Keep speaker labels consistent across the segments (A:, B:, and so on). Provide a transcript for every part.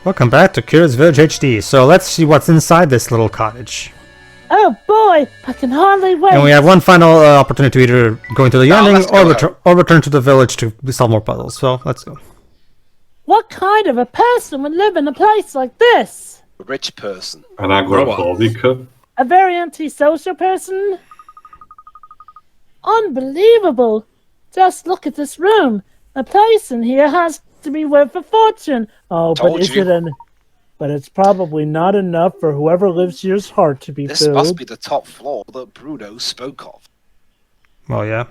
A: Welcome back to Kira's Village HD. So let's see what's inside this little cottage.
B: Oh boy, I can hardly wait.
A: And we have one final opportunity to either go into the ending or return to the village to solve more puzzles. So let's go.
B: What kind of a person would live in a place like this?
C: A rich person.
D: An agoraphobic.
B: A very antisocial person? Unbelievable. Just look at this room. A place in here has to be worth a fortune. Oh, but it's probably not enough for whoever lives here's heart to be filled.
C: This must be the top floor that Bruno spoke of.
A: Well, yeah.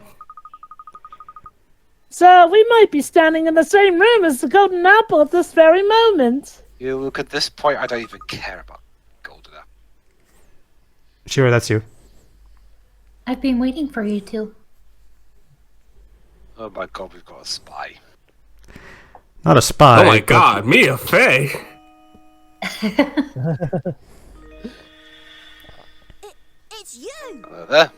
B: So we might be standing in the same room as the Golden Apple at this very moment.
C: You look, at this point, I don't even care about Golden Apple.
A: Shira, that's you.
E: I've been waiting for you two.
C: Oh my god, we've got a spy.
A: Not a spy.
F: Oh my god, Mia Fey!
G: It's you!
C: Hello there.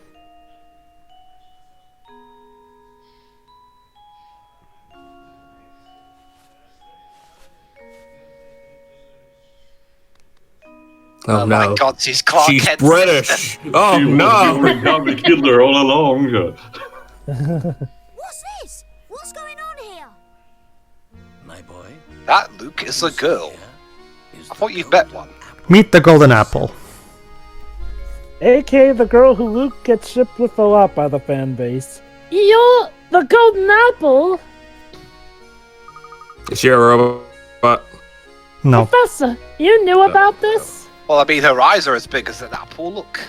F: Oh,
C: my
F: no.
C: god, she's Clark
F: She's
C: Kent.
F: British! Oh
D: She
F: no!
D: was the killer all along.
G: What's this? What's going on here?
H: My boy.
C: That Luke is a girl. I thought you'd met one.
A: Meet the Golden Apple.
B: A.K.A. the girl who Luke gets shipped with a lot by the fan base. You're the Golden Apple?
F: Is she a robot?
A: No.
B: Professor, you knew about this?
C: Well, I mean, her eyes are as big as an apple. Look.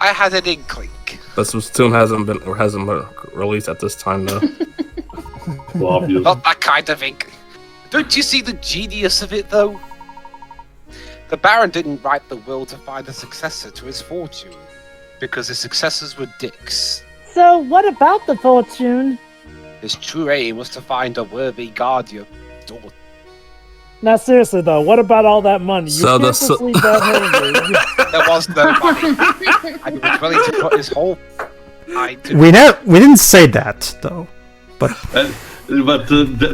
C: I had an inkling.
F: This tune hasn't been released at this time though.
D: Well, obviously.
C: Not that kind of ink. Don't you see the genius of it, though? The Baron didn't write the will to find a successor to his fortune, because his successors were dicks.
B: So what about the fortune?
C: His true aim was to find a worthy guardian daughter.
B: Now seriously though, what about all that money? You
F: So
B: can't just leave that hanging.
C: There was no money. And he was willing to put his whole mind to
A: We didn't say that though. But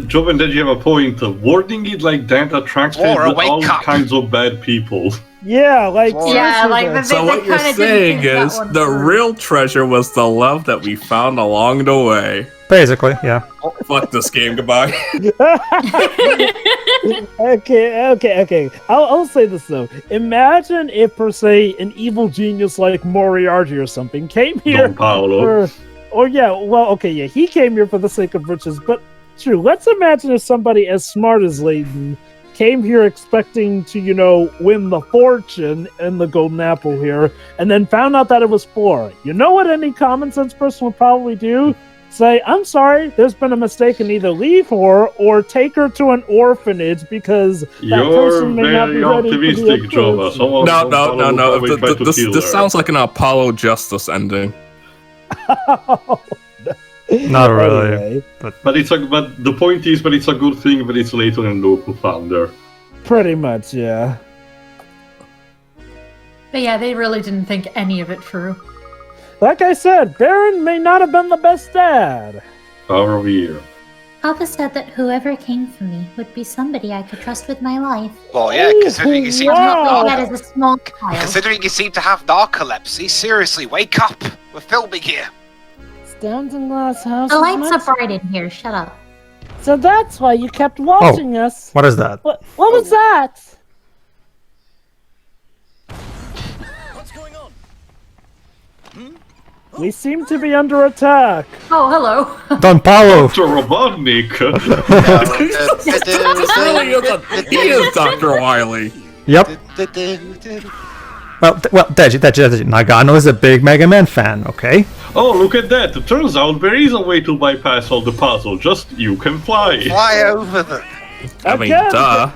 D: Joven, did you have a point? Wording it like that attracts
C: Laura, wake
D: all
C: up.
D: kinds of bad people.
B: Yeah, like
E: Yeah, like
B: seriously,
E: the
F: So what you're saying is the real treasure was the love that we found along the way.
A: basically, yeah.
F: Fuck this game, goodbye.
B: Okay. I'll say this though. Imagine if, per se, an evil genius like Moriarty or something came here.
D: Don Paolo.
B: He came here for the sake of riches. But true, let's imagine if somebody as smart as Layton came here expecting to, win the fortune and the Golden Apple here, and then found out that it was for. You know what any common sense person would probably do? Say, I'm sorry, there's been a mistake, and either leave her or take her to an orphanage because that
D: You're
B: person may not be
D: very
B: ready to be
D: optimistic, Jova.
B: approached.
F: No. This sounds like an Apollo Justice ending.
A: Not really.
B: Anyway,
D: But the point is, it's a good thing that it's Layton and Luke who found her.
B: pretty much, yeah.
E: But yeah, they really didn't think any of it through.
B: Like I said, Baron may not have been the best dad.
D: Power of year.
E: Papa said that whoever came for me would be somebody I could trust with my life.
C: Well, yeah, considering you seem to
B: wow.
E: That
C: have
E: is a small child.
C: considering you seem to have narcolepsy, seriously, wake up. We're filming here.
B: Stained glass house.
E: The lights are bright in here, shut up.
B: So that's why you kept watching us.
A: What is that?
B: What was that?
H: What's going on?
B: We seem to be under attack.
E: Oh, hello.
A: Don Paolo!
D: Dr. Robotnik!
F: He is Dr. Wily.
A: Yep. Well, Deji Nagano is a big Mega Man fan, okay?
D: Oh, look at that! It turns out there is a way to bypass all the puzzle, just you can fly!
C: Fly over them.
F: I mean,
B: Again.
F: duh.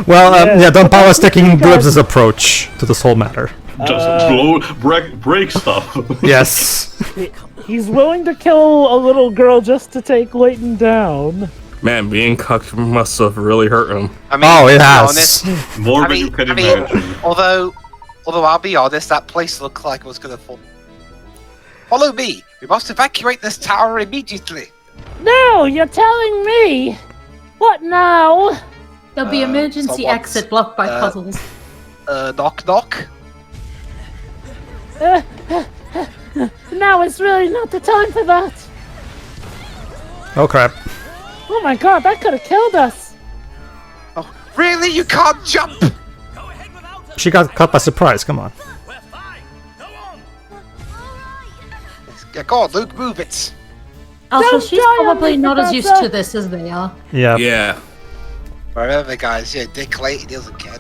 A: Well, Don Paolo's taking Glib's approach to this whole matter.
D: Just break stuff.
A: Yes.
B: He's willing to kill a little girl just to take Layton down.
F: Man, being cucked must have really hurt him.
C: I mean,
A: Oh, it
C: to be
A: has.
C: honest,
D: More than you can imagine.
C: although I'll be honest, that place looked like it was gonna fall. Follow me. We must evacuate this tower immediately.
B: No, you're telling me. What now?
E: There'll be emergency
C: someone's,
E: exit blocked by puzzles.
C: Knock knock.
B: Now is really not the time for that.
A: Oh crap.
B: Oh my god, that could have killed us.
C: Oh, really? You can't jump?
A: She got caught by surprise, come on.
C: Yeah, go on, Luke, move it.
E: Also,
B: Don't
E: she's
B: die on
E: probably
B: me,
E: not as used
B: Professor.
E: to this as they are.
A: Yeah.
F: Yeah.
C: Remember, guys, yeah, Dick Layton doesn't care.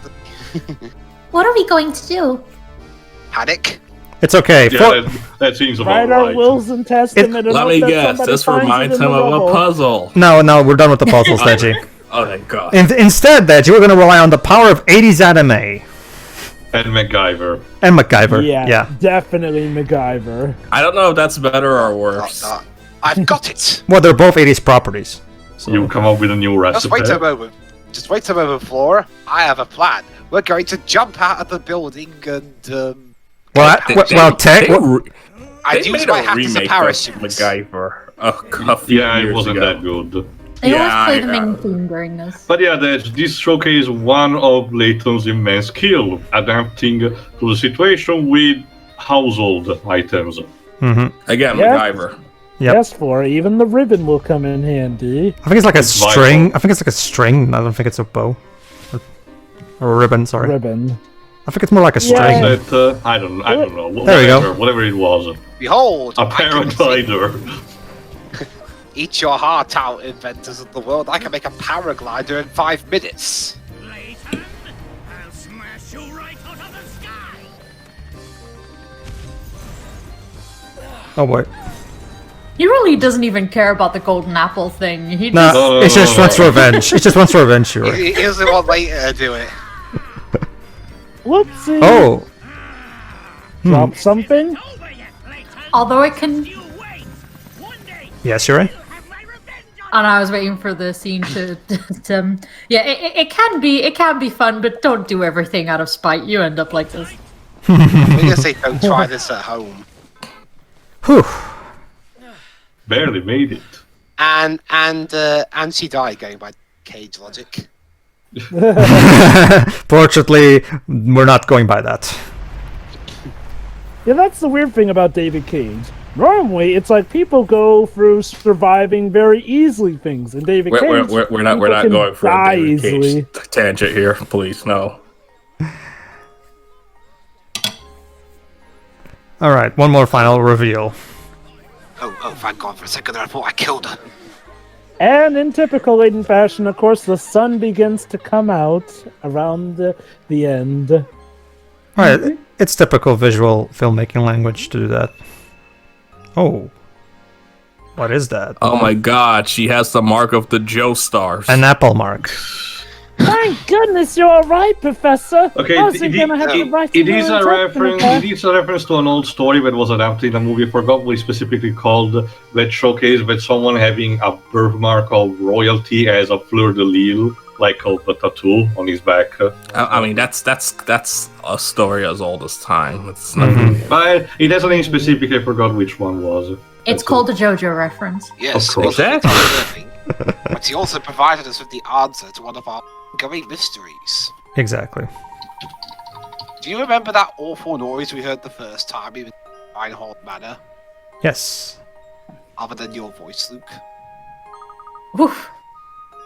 E: What are we going to do?
C: Panic.
A: It's okay.
D: Yeah, that seems about
B: Write our
D: right.
B: wills and testament. and
F: Let
B: hope
F: me
B: that
F: guess.
B: somebody
F: This
B: finds it
F: reminds
B: in
F: him
B: the
F: of a
B: rubble.
F: puzzle.
A: No, we're done with the puzzles, Deji.
F: Oh, thank God.
A: Instead, Deji, we're gonna rely on the power of 80s anime.
D: And MacGyver.
A: And MacGyver.
B: Yeah, definitely MacGyver.
F: I don't know if that's better or worse.
C: I've got it.
A: Well, they're both 80s properties. So.
D: You come up with a new
C: Just
D: recipe.
C: wait a moment. Just wait a moment, Flora. I have a plan. We're going to jump out of the building and I'd use
F: made
C: my
F: a
C: hat as a
F: remake
C: parachute.
F: of MacGyver a few
D: Yeah, it
F: years
D: wasn't
F: ago.
D: that good.
E: They
F: Yeah,
E: always play the
F: I-
E: main theme during this.
D: But yeah, this showcased one of Layton's immense skill, adapting to the situation with household items.
A: Mm-hmm.
F: Again,
B: Yeah.
F: MacGyver.
A: Yep.
B: Yes, Flora, even the ribbon will come in handy.
A: I think it's like a
D: It's
A: string.
D: vital.
A: I think it's like a string. I don't think it's a bow. Or a ribbon, sorry.
B: Ribbon.
A: I think it's more like a
B: Yeah.
A: string.
D: That, I don't know.
A: There we go.
D: Whatever it was.
C: Behold,
D: A
C: I can
D: paraglider.
C: eat your heart out, inventors of the world. I can make a paraglider in 5 minutes.
H: Layton, I'll smash you right out of the sky.
A: Oh boy.
E: He really doesn't even care about the golden apple thing. He
A: Nah,
E: just...
D: No,
A: it just
D: no,
A: wants
D: no.
A: revenge. It just wants revenge, sure.
C: He doesn't want Layton to do it.
B: Whoopsie.
A: Oh!
B: Drop something.
H: Over yet, Layton.
E: Although it can...
H: You wait. One day,
A: Yes, you're right.
H: have my revenge on
E: And I was waiting for the scene to... yeah, it can be fun, but don't do everything out of spite. You end up like this.
C: We're gonna say don't try this at home.
A: Whew.
D: Barely made it.
C: And she died going by cage logic.
A: Fortunately, we're not going by that.
B: Yeah, that's the weird thing about David Cage. Normally, it's like people go through surviving very easily things, and David Cage.
F: We're not
B: people can
F: going for a
B: die
F: David Cage
B: easily.
F: tangent here, please. No.
A: Alright, one more final reveal.
C: Oh, thank God, for a second there I thought I killed her.
B: And in typical Layton fashion, of course, the sun begins to come out around the end.
A: Alright, it's typical visual filmmaking language to do that. Oh. What is that?
F: Oh my God, she has the mark of the Joe stars.
A: An apple mark.
B: Thank goodness you're alright, Professor!
D: Okay,
B: I was gonna have to write
D: it
B: you
D: is
B: an
D: a
B: interpreter.
D: reference. It is a reference to an old story that was adapted in a movie. I forgot what it's specifically called. That showcased that someone having a birthmark of royalty as a fleur de lis, like of a tattoo on his back.
F: I mean, that's a story as old as time. It's not
D: But it has a name specific. I forgot which one was.
E: It's called a JoJo reference.
C: Yes,
D: Of course.
C: he wasn't deserving, but he also provided us with the answer to one of our ongoing mysteries.
A: Exactly.
C: Do you remember that awful noise we heard the first time we were in Reinhold Manor?
A: Yes.
C: Other than your voice, Luke.
E: Oof.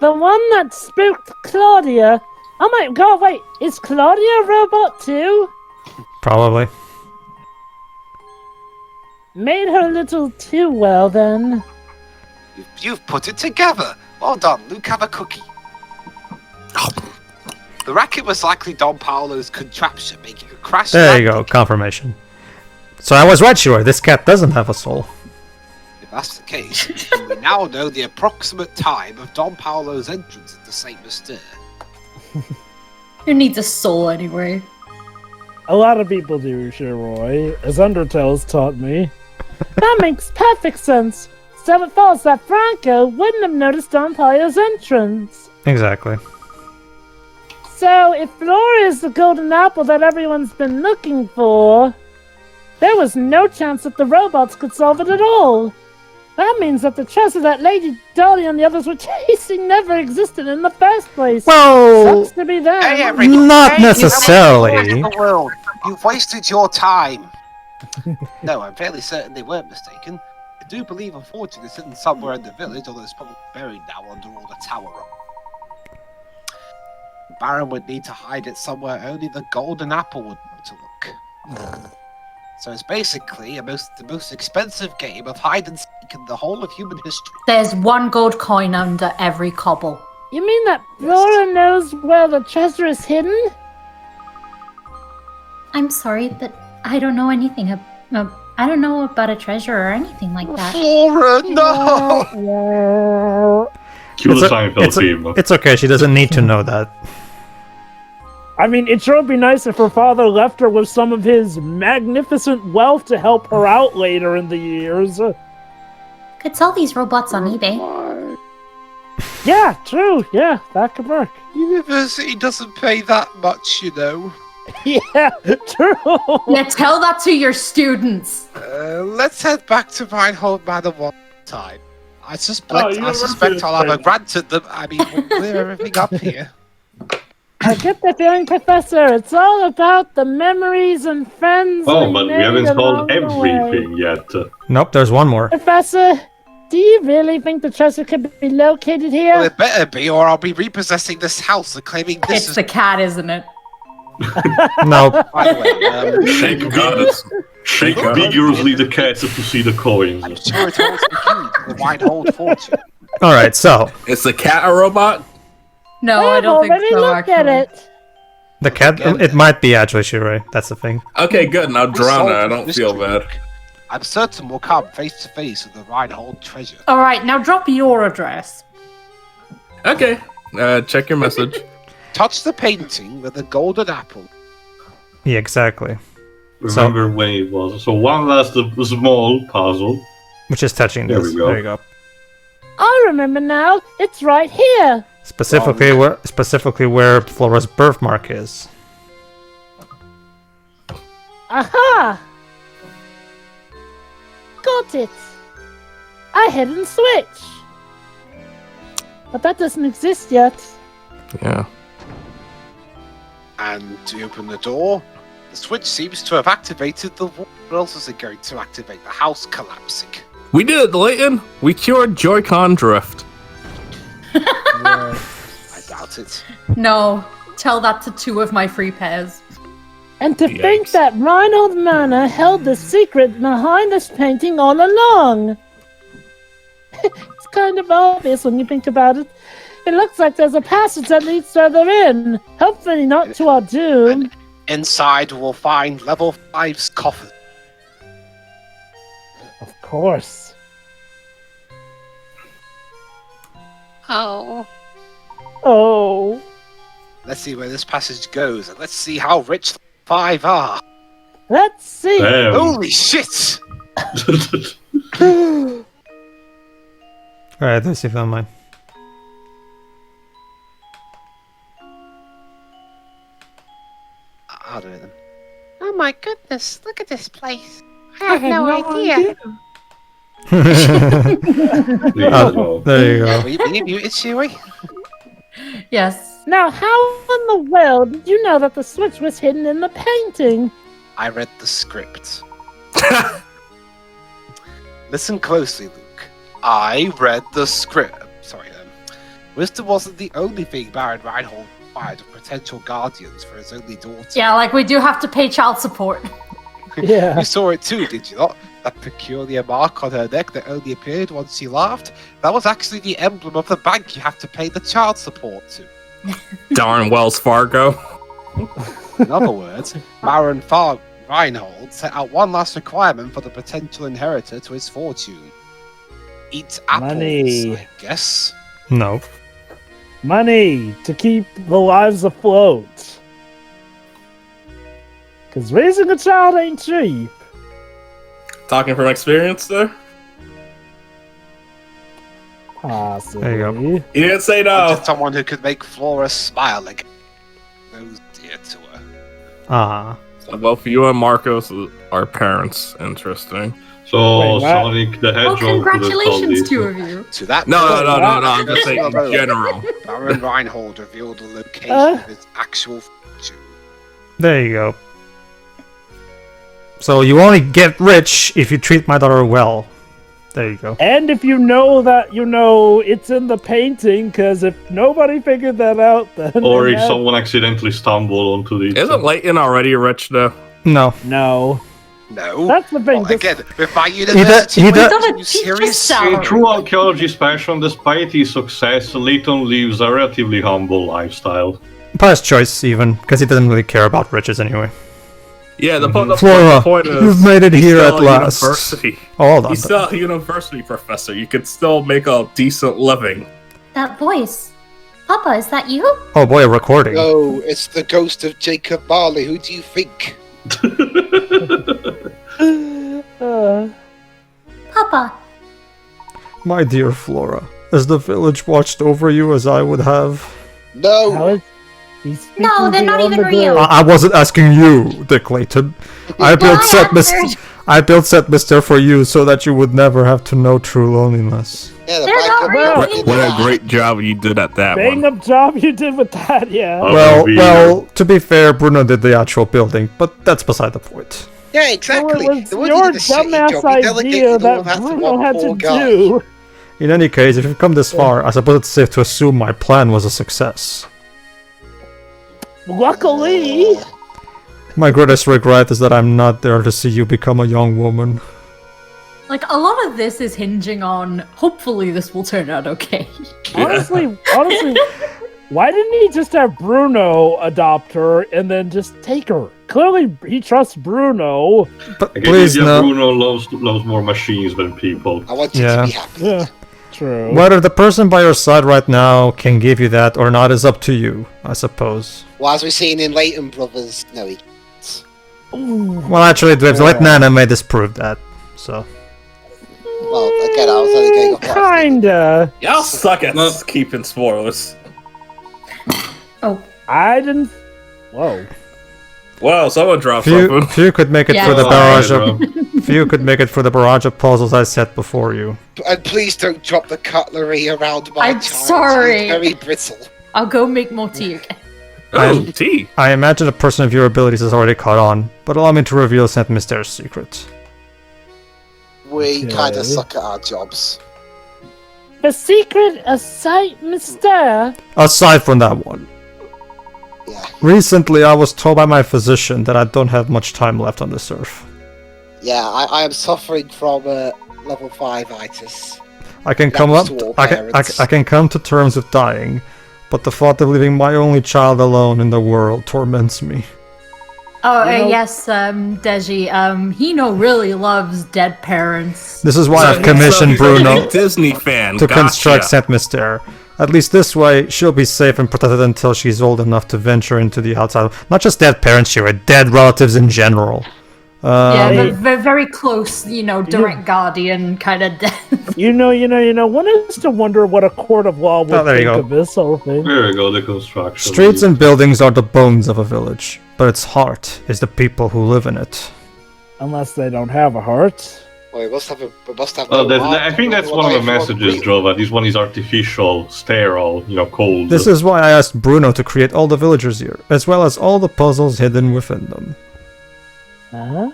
B: The one that spooked Claudia. Oh my god, wait, is Claudia a robot too?
A: Probably.
B: Made her a little too well then.
C: You've put it together. Well done, Luke. Have a cookie. The racket was likely Don Paolo's contraption, making a crash.
A: There you
C: landing.
A: go, confirmation. So I was right, sure. This cat doesn't have a soul.
C: If that's the case, then we now know the approximate time of Don Paolo's entrance into Saint Mystere.
E: Who needs a soul anyway?
B: A lot of people do, Roy, as Undertale's taught me. That makes perfect sense. So it follows that Franco wouldn't have noticed Don Paolo's entrance.
A: Exactly.
B: So if Flora is the golden apple that everyone's been looking for, there was no chance that the robots could solve it at all. That means that the treasure that Lady Dolly and the others were chasing never existed in the first place.
A: Well,
B: Sucks to be them.
C: Hey, everybody.
A: not
C: Hey,
A: necessarily.
C: You the world. You've wasted your time. No, I'm fairly certain they weren't mistaken. I do believe a fortune is hidden somewhere in the village, although it's probably buried now under all the tower rock. The Baron would need to hide it somewhere only the golden apple would know to look. So it's basically the most expensive game of hide and seek in the whole of human history.
E: There's 1 gold coin under every cobble.
B: You mean that Flora knows where the treasure is hidden?
E: I'm sorry that I don't know anything. I don't know about a treasure or anything like that.
C: Flora, no!
D: Cue the Seinfeld theme.
A: It's okay, she doesn't need to know that.
B: I mean, it sure would be nice if her father left her with some of his magnificent wealth to help her out later in the years.
E: Could sell these robots on eBay.
B: Yeah, true. Yeah, that could work.
C: University doesn't pay that much, you know.
B: Yeah, true.
E: Yeah, tell that to your students.
C: Let's head back to Reinhold Manor one time. I suspect I'll have a grant at them. I mean, we'll clear everything up here.
B: I get the feeling, Professor. It's all about the memories and friends.
D: Oh, but we haven't solved everything yet.
A: Nope, there's one more.
B: Professor, do you really think the treasure could be located here?
C: Well, it better be, or I'll be repossessing this house and claiming this
E: It's
C: is...
E: the cat, isn't it?
A: Nope.
C: By the way,
D: Shake vigorously the cat to see the coins.
C: I'm sure it holds the key to the Reinhold fortune.
A: Alright, so,
F: Is the cat a robot?
E: No, I
B: I've
E: don't think
B: already
E: so,
B: looked
E: actually.
B: at it.
A: the cat, it might be actually Shirei, that's the thing.
F: Okay, good. Now drown her. I
C: Solve
F: don't
C: this
F: feel
C: mystery.
F: bad.
C: I'm certain we'll come face to face with the Reinhold treasure.
E: Alright, now drop your address.
F: Okay. Check your message.
C: Touch the painting with the golden apple.
A: Yeah, exactly.
D: Remember when it was. So one last small puzzle.
A: Which is touching
D: There
A: this.
D: we go.
A: There you go.
B: I remember now. It's right here.
A: Specifically where Flora's birthmark is.
B: Aha! Got it. A hidden switch. But that doesn't exist yet.
F: Yeah.
C: And to open the door, the switch seems to have activated the wall. What else is it going to activate? The house collapsing.
F: We did it, Layton. We cured Joy-Con drift.
C: I doubt it.
E: No, tell that to 2 of my free pairs.
B: And to think
F: Yikes.
B: that Reinhold Manor held the secret behind this painting all along. It's kind of obvious when you think about it. It looks like there's a passage that leads further in. Hopefully not to our doom.
C: Inside, we'll find level 5's coffin.
B: Of course.
C: Oh.
B: Oh.
C: Let's see where this passage goes, and let's see how rich the 5 are.
B: Let's see.
D: Damn.
C: Holy shit!
A: Alright, let's see if I mine.
C: I'll do it then.
I: Oh my goodness, look at this place. I had no idea.
A: Oh, there you go.
C: Were you muted, Shui?
E: Yes.
B: Now, how in the world did you know that the switch was hidden in the painting?
C: I read the script. Listen closely, Luke. I read the script. Sorry, then. Wisdom wasn't the only thing Baron Reinhold required of potential guardians for his only daughter.
E: Yeah, like we do have to pay child support.
B: Yeah.
C: You saw it too, did you not? That peculiar mark on her neck that only appeared once she laughed? That was actually the emblem of the bank you have to pay the child support to.
F: Darn Wells Fargo.
C: In other words, Baron Reinhold set out one last requirement for the potential inheritor to his fortune. Eat apples,
B: Money.
C: I guess.
A: No.
B: Money to keep the lives afloat. Because raising a child ain't cheap.
F: Talking from experience there?
B: Possibly.
A: There you go.
F: You didn't say no.
C: Wanted someone who could make Flora smile again. Those dear to her.
A: Ah.
F: Well, for you and Marcos, our parents, interesting.
D: So
B: Wait, what?
D: Sonic the
E: Oh,
D: Hedgehog.
E: congratulations, two of you.
C: To that
F: No,
C: point,
F: I'm just saying in general.
C: Baron Reinhold revealed the location of his actual fortune.
A: There you go. So you only get rich if you treat my daughter well. There you go.
B: And if you know that, it's in the painting, because if nobody figured that out, then...
D: Or if someone accidentally stumbled onto the...
F: Isn't Layton already rich though?
A: No.
B: No.
C: No.
B: That's the thing.
C: Well, again, with my university,
A: he
E: He's on a
C: you
E: teacher's
C: serious?
E: salary.
D: Through archaeology's passion, despite his success, Layton lives a relatively humble lifestyle.
A: By his choice, even, because he doesn't really care about riches anyway.
F: Yeah, the
A: Flora,
F: point is,
A: you've made it
F: he's
A: here
F: still
A: at
F: a
A: last.
F: University.
A: Oh, hold on.
F: He's still a university professor. You can still make a decent living.
I: That voice. Papa, is that you?
A: Oh boy, a recording.
C: No, it's the ghost of Jacob Marley. Who do you think?
I: Papa.
A: My dear Flora, has the village watched over you as I would have?
C: No.
I: No, they're not even real.
A: I wasn't asking you, Dick Layton. I built Set Mister for you so that you would never have to know true loneliness.
C: Yeah, the
I: They're not real.
F: What a great job you did at that
B: Bang
F: one.
B: up job you did with that, yeah.
A: Well, to be fair, Bruno did the actual building, but that's beside the point.
C: Yeah, exactly.
B: Well, it was
C: The one
B: your
C: who did the shitty
B: dumbass
C: job, he
B: idea
C: delegated all
B: that
C: of that to
B: Bruno
C: one
B: had
C: poor
B: to
C: guy.
B: do.
A: In any case, if you've come this far, I suppose it's safe to assume my plan was a success.
B: Luckily,
A: My greatest regret is that I'm not there to see you become a young woman.
E: Like, a lot of this is hinging on, hopefully this will turn out okay.
B: honestly, why didn't he just have Bruno adopt her and then just take her? Clearly, he trusts Bruno.
A: But
D: Again,
A: please
D: Lydia
A: no.
D: Bruno loves more machines than people.
C: I want you to be happy.
B: Yeah, true.
A: Whether the person by your side right now can give you that or not is up to you, I suppose.
C: Well, as we've seen in Layton Brothers, no, he can't.
A: Well, actually, the Layton anime disproved that, so...
C: Well, again, I was only going off what
B: Kinda.
F: Y'all suck at keeping spoilers.
B: I didn't. Whoa.
F: Well, someone dropped something.
A: Few could make it
E: Yeah.
A: for the
D: Oh,
A: barrage
D: Pedro.
A: of... Few could make it for the barrage of puzzles I set before you.
C: And please don't drop the cutlery around my
E: I'm
C: child.
E: sorry.
C: It's very brittle.
E: I'll go make more tea again.
F: Oh, tea.
A: I imagine a person of your abilities has already caught on, but allow me to reveal Saint Mystere's secret.
C: We
B: Okay.
C: kind of suck at our jobs.
B: The secret of Saint Mystere.
A: Aside from that one,
C: Yeah.
A: recently I was told by my physician that I don't have much time left on this earth.
C: Yeah, I am suffering from level 5 itis.
A: I can
C: That
A: come
C: was
A: up,
C: to all
A: I
C: parents.
A: can come to terms with dying, but the thought of leaving my only child alone in the world torments me.
E: Oh,
B: You know-
E: yes, Deji, Hino really loves dead parents.
A: This is why I've commissioned
F: he's a
A: Bruno
F: big Disney fan.
A: to construct
F: Gotcha.
A: Saint Mystere. At least this way, she'll be safe and protected until she's old enough to venture into the outside. Not just dead parents, Shira, dead relatives in general.
E: Yeah,
B: Hey.
E: they're very close, direct guardian kind of death.
B: You know. One is to wonder what a court of law would
A: there you
B: think
A: go.
B: of this whole thing.
D: There you go, the construction.
A: Streets and buildings are the bones of a village, but its heart is the people who live in it.
B: Unless they don't have a heart.
C: Well, we must have
D: Oh,
C: no heart.
D: I think that's one of the messages, Jova. This one is artificial, sterile, cold.
A: This is why I asked Bruno to create all the villagers here, as well as all the puzzles hidden within them.
B: Ah.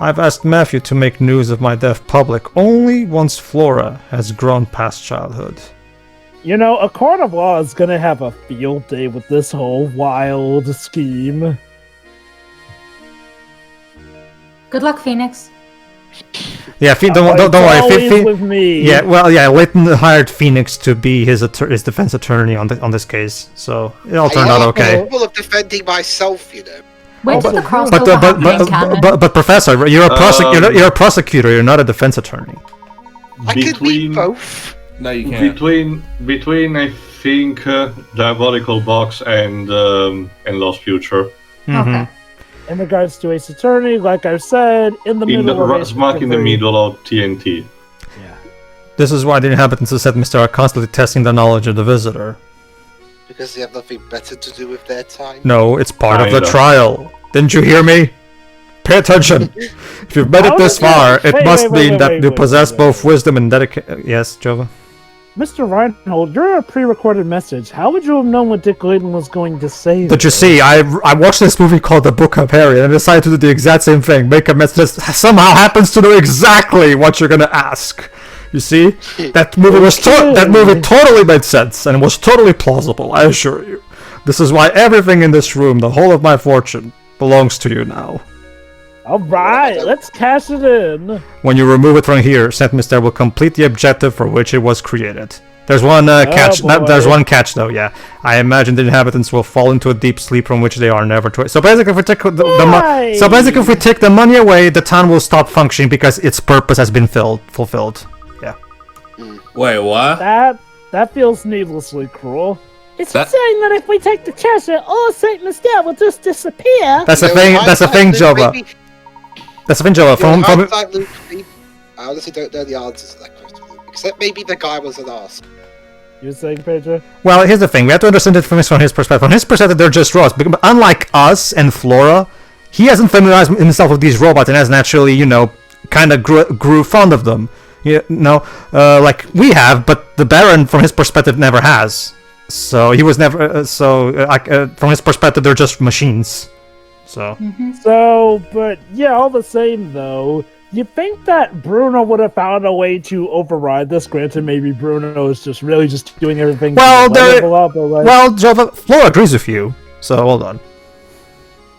A: I've asked Matthew to make news of my death public only once Flora has grown past childhood.
B: A court of law is gonna have a field day with this whole wild scheme.
E: Good luck, Phoenix.
A: Yeah, don't worry.
B: Always with me.
A: Yeah, well, yeah. Layton hired Phoenix to be his defense attorney on this case, so it all turned out okay.
C: I'm capable of defending myself,
E: Where did the crossover
A: But
E: happen in canon?
A: but Professor, you're a prosecutor. You're not a defense attorney.
C: I could be both.
F: No, you can't.
D: Between I think Diabolical Box and Lost Future.
E: Okay.
B: In regards to Ace Attorney, like I said, in the middle of
D: smack in the middle of TNT.
B: Yeah.
A: This is why the inhabitants of Saint Mystere are constantly testing the knowledge of the visitor.
C: Because they have nothing better to do with their time.
A: No, it's part of the
D: Kinda.
A: trial. Didn't you hear me? Pay attention. If you've made it this far, it must mean that you possess both wisdom and dedication. Yes, Jova?
B: Mr. Reinhold, you're a pre-recorded message. How would you have known what Dick Layton was going to say?
A: Did you see? I watched this movie called The Book of Harry, and I decided to do the exact same thing. Make a message that somehow happens to know exactly what you're gonna ask. You see? That movie totally made sense, and it was totally plausible, I assure you. This is why everything in this room, the whole of my fortune, belongs to you now.
B: Alright, let's cash it in.
A: When you remove it from here, Saint Myster will complete the objective for which it was created. There's one catch. There's one catch, though. Yeah, I imagine the inhabitants will fall into a deep sleep from which they are never to. So basically, if we take if we take the money away, the town will stop functioning because its purpose has been fulfilled. Yeah.
F: Wait, what?
B: That feels needlessly cruel. Is he saying that if we take the treasure, all Saint Myster will just disappear?
A: That's the thing. That's the thing, Jova. That's the thing, Jova.
J: I honestly don't know the answers to that question, except maybe the guy was an ask.
B: You're saying, Pedro?
A: Well, here's the thing. We have to understand it from his perspective. From his perspective, they're just robots. But unlike us and Flora, he hasn't familiarized himself with these robots and has naturally, kind of grew fond of them. Like we have, but the Baron, from his perspective, never has. So he was never. From his perspective, they're just machines. So.
E: Mm-hmm.
B: But yeah, all the same though, you think that Bruno would have found a way to override this? Granted, maybe Bruno is just doing everything.
A: Jova, Flora agrees with you. So hold on.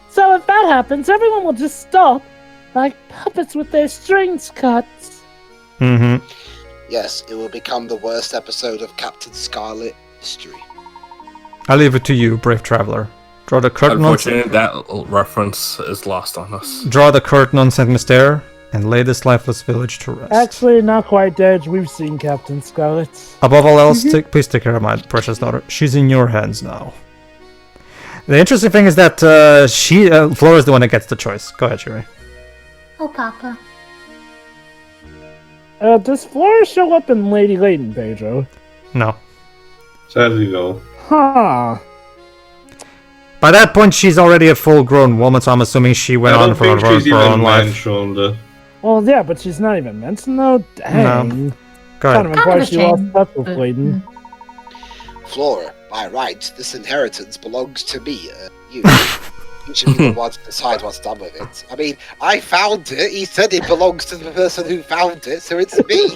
B: So if that happens, everyone will just stop, like puppets with their strings cut.
A: Mm-hmm.
J: Yes, it will become the worst episode of Captain Scarlet history.
A: I leave it to you, brave traveler. Draw the curtain.
F: Unfortunately, that reference is lost on us.
A: Draw the curtain on Saint Myster and lay this lifeless village to rest.
B: Actually, not quite dead. We've seen Captain Scarlet.
A: Above all else, please take care of my precious daughter. She's in your hands now. The interesting thing is that Flora is the one that gets the choice. Go ahead, Shiri.
E: Oh, Papa.
B: Does Flora show up in Lady Layton, Pedro?
A: No.
D: Sadly, no.
B: Huh.
A: By that point, she's already a full-grown woman, so I'm assuming she went on for her own life.
B: Well, yeah, but she's not even mentioned, though. Dang.
A: No. Go ahead.
B: Kind of implies she lost touch with Layton.
J: Flora, by right, this inheritance belongs to me. You should be the one to decide what's done with it. I mean, I found it. He said it belongs to the person who found it, so it's me.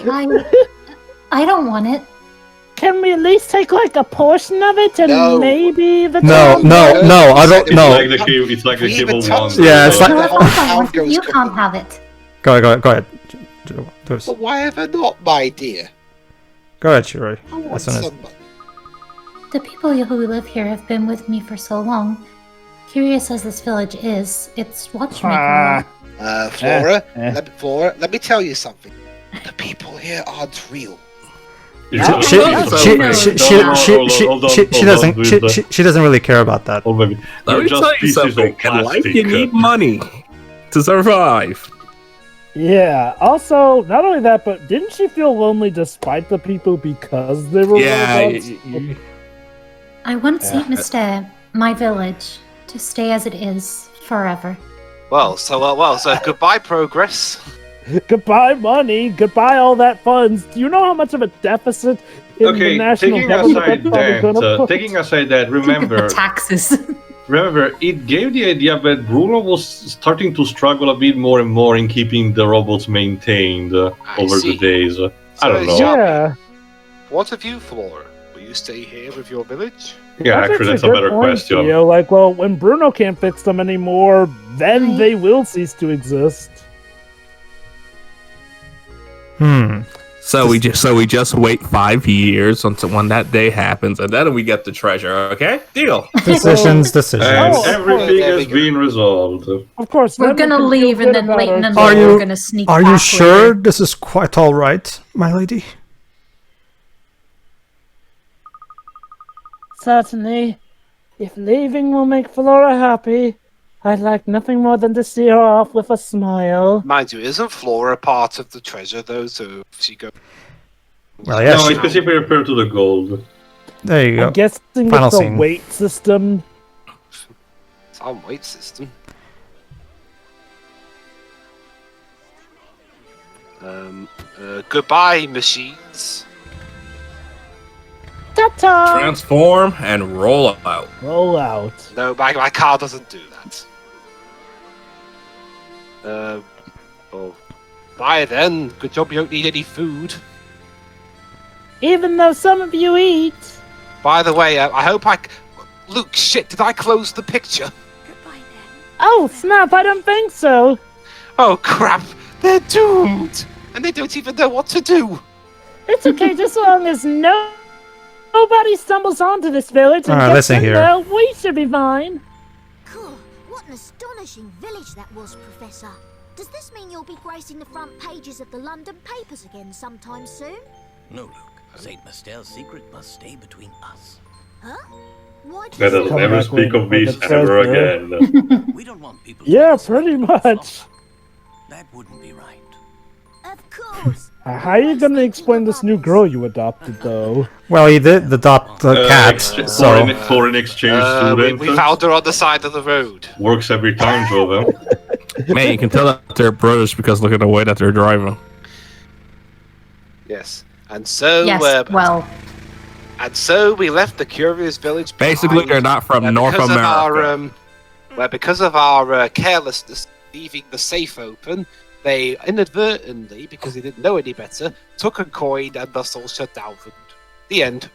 E: I don't want it.
B: Can we at least take like a portion of it and maybe the
A: No, I don't know.
D: It's like the cable one.
A: Yeah, it's like
E: You can't have it.
A: Go ahead.
J: But why ever not, my dear?
A: Go ahead, Shiri.
J: I want somebody.
E: The people who live here have been with me for so long. Curious as this village is, it's watched me grow.
J: Flora, let me tell you something. The people here aren't real.
A: She doesn't really care about that.
F: Let me tell you something. In life, you need money to survive.
B: Yeah. Also, not only that, but didn't she feel lonely despite the people because they were robots?
E: I want Saint Myster, my village, to stay as it is forever.
C: So goodbye, progress.
B: Goodbye money, goodbye all that funds. Do you know how much of a deficit in the national government
D: taking aside that, remember
E: taxes.
D: Remember, it gave the idea that Bruno was starting to struggle a bit more and more in keeping the robots maintained over the days. I don't know.
B: Yeah.
C: What of you, Flora? Will you stay here with your village?
D: Yeah, actually, that's a better question.
B: When Bruno can't fix them anymore, then they will cease to exist.
F: So we just wait 5 years until when that day happens, and then we get the treasure. Okay, deal.
A: Decisions.
D: And everything has been resolved.
B: Of course,
E: we're gonna leave, and then Layton and I are gonna sneak.
A: Are you sure this is quite all right, my lady?
B: Certainly. If leaving will make Flora happy, I'd like nothing more than to see her off with a smile.
C: Mind you, isn't Flora part of the treasure, though, so if she goes...
A: Well, yes.
D: No, I specifically refer to the gold.
A: There you go.
B: I'm guessing
A: Final
B: it's
A: scene.
B: a weight system.
C: Some weight system. Goodbye, machines.
B: Ta-ta!
F: Transform and roll out.
B: Roll out.
C: No, my car doesn't do that. Oh. Bye then. Good job you don't need any food.
B: Even though some of you eat.
C: By the way, I hope Luke, shit, did I close the picture?
G: Goodbye then.
B: Oh, snap, I don't think so.
C: Oh, crap. They're doomed. And they don't even know what to do.
B: It's okay, just as long as nobody stumbles onto this village and
A: Alright,
B: gets
A: listen
B: in
A: here.
B: there, we should be fine.
G: Cool. What an astonishing village that was, Professor. Does this mean you'll be gracing the front pages of the London papers again sometime soon?
H: No, Luke. Saint Mastel's secret must stay between us.
G: Huh? Why do
D: Let
G: you
D: us
B: Come
D: never
B: back
D: speak
B: when-
D: of
B: when
D: these
B: it says
D: ever
B: there.
D: again.
H: We don't want people to
B: Yeah,
H: think us
B: pretty
H: like
B: much.
H: philosopher. That wouldn't be right.
G: Of course.
B: How are you gonna explain this new girl you adopted, though?
A: Well, he did adopt the cat, so...
D: Foreign exchange student.
C: We found her on the side of the road.
D: Works every time, Joven.
F: Man, you can tell that they're brothers because look at the way that they're driving.
C: Yes. And so,
E: Yes, well,
C: and so we left the curious village
F: Basically,
C: behind,
F: they're not from
C: where
F: North
C: because
F: America.
C: Because of our carelessness leaving the safe open, they inadvertently, because they didn't know any better, took a coin and thus all shut down for good. The end.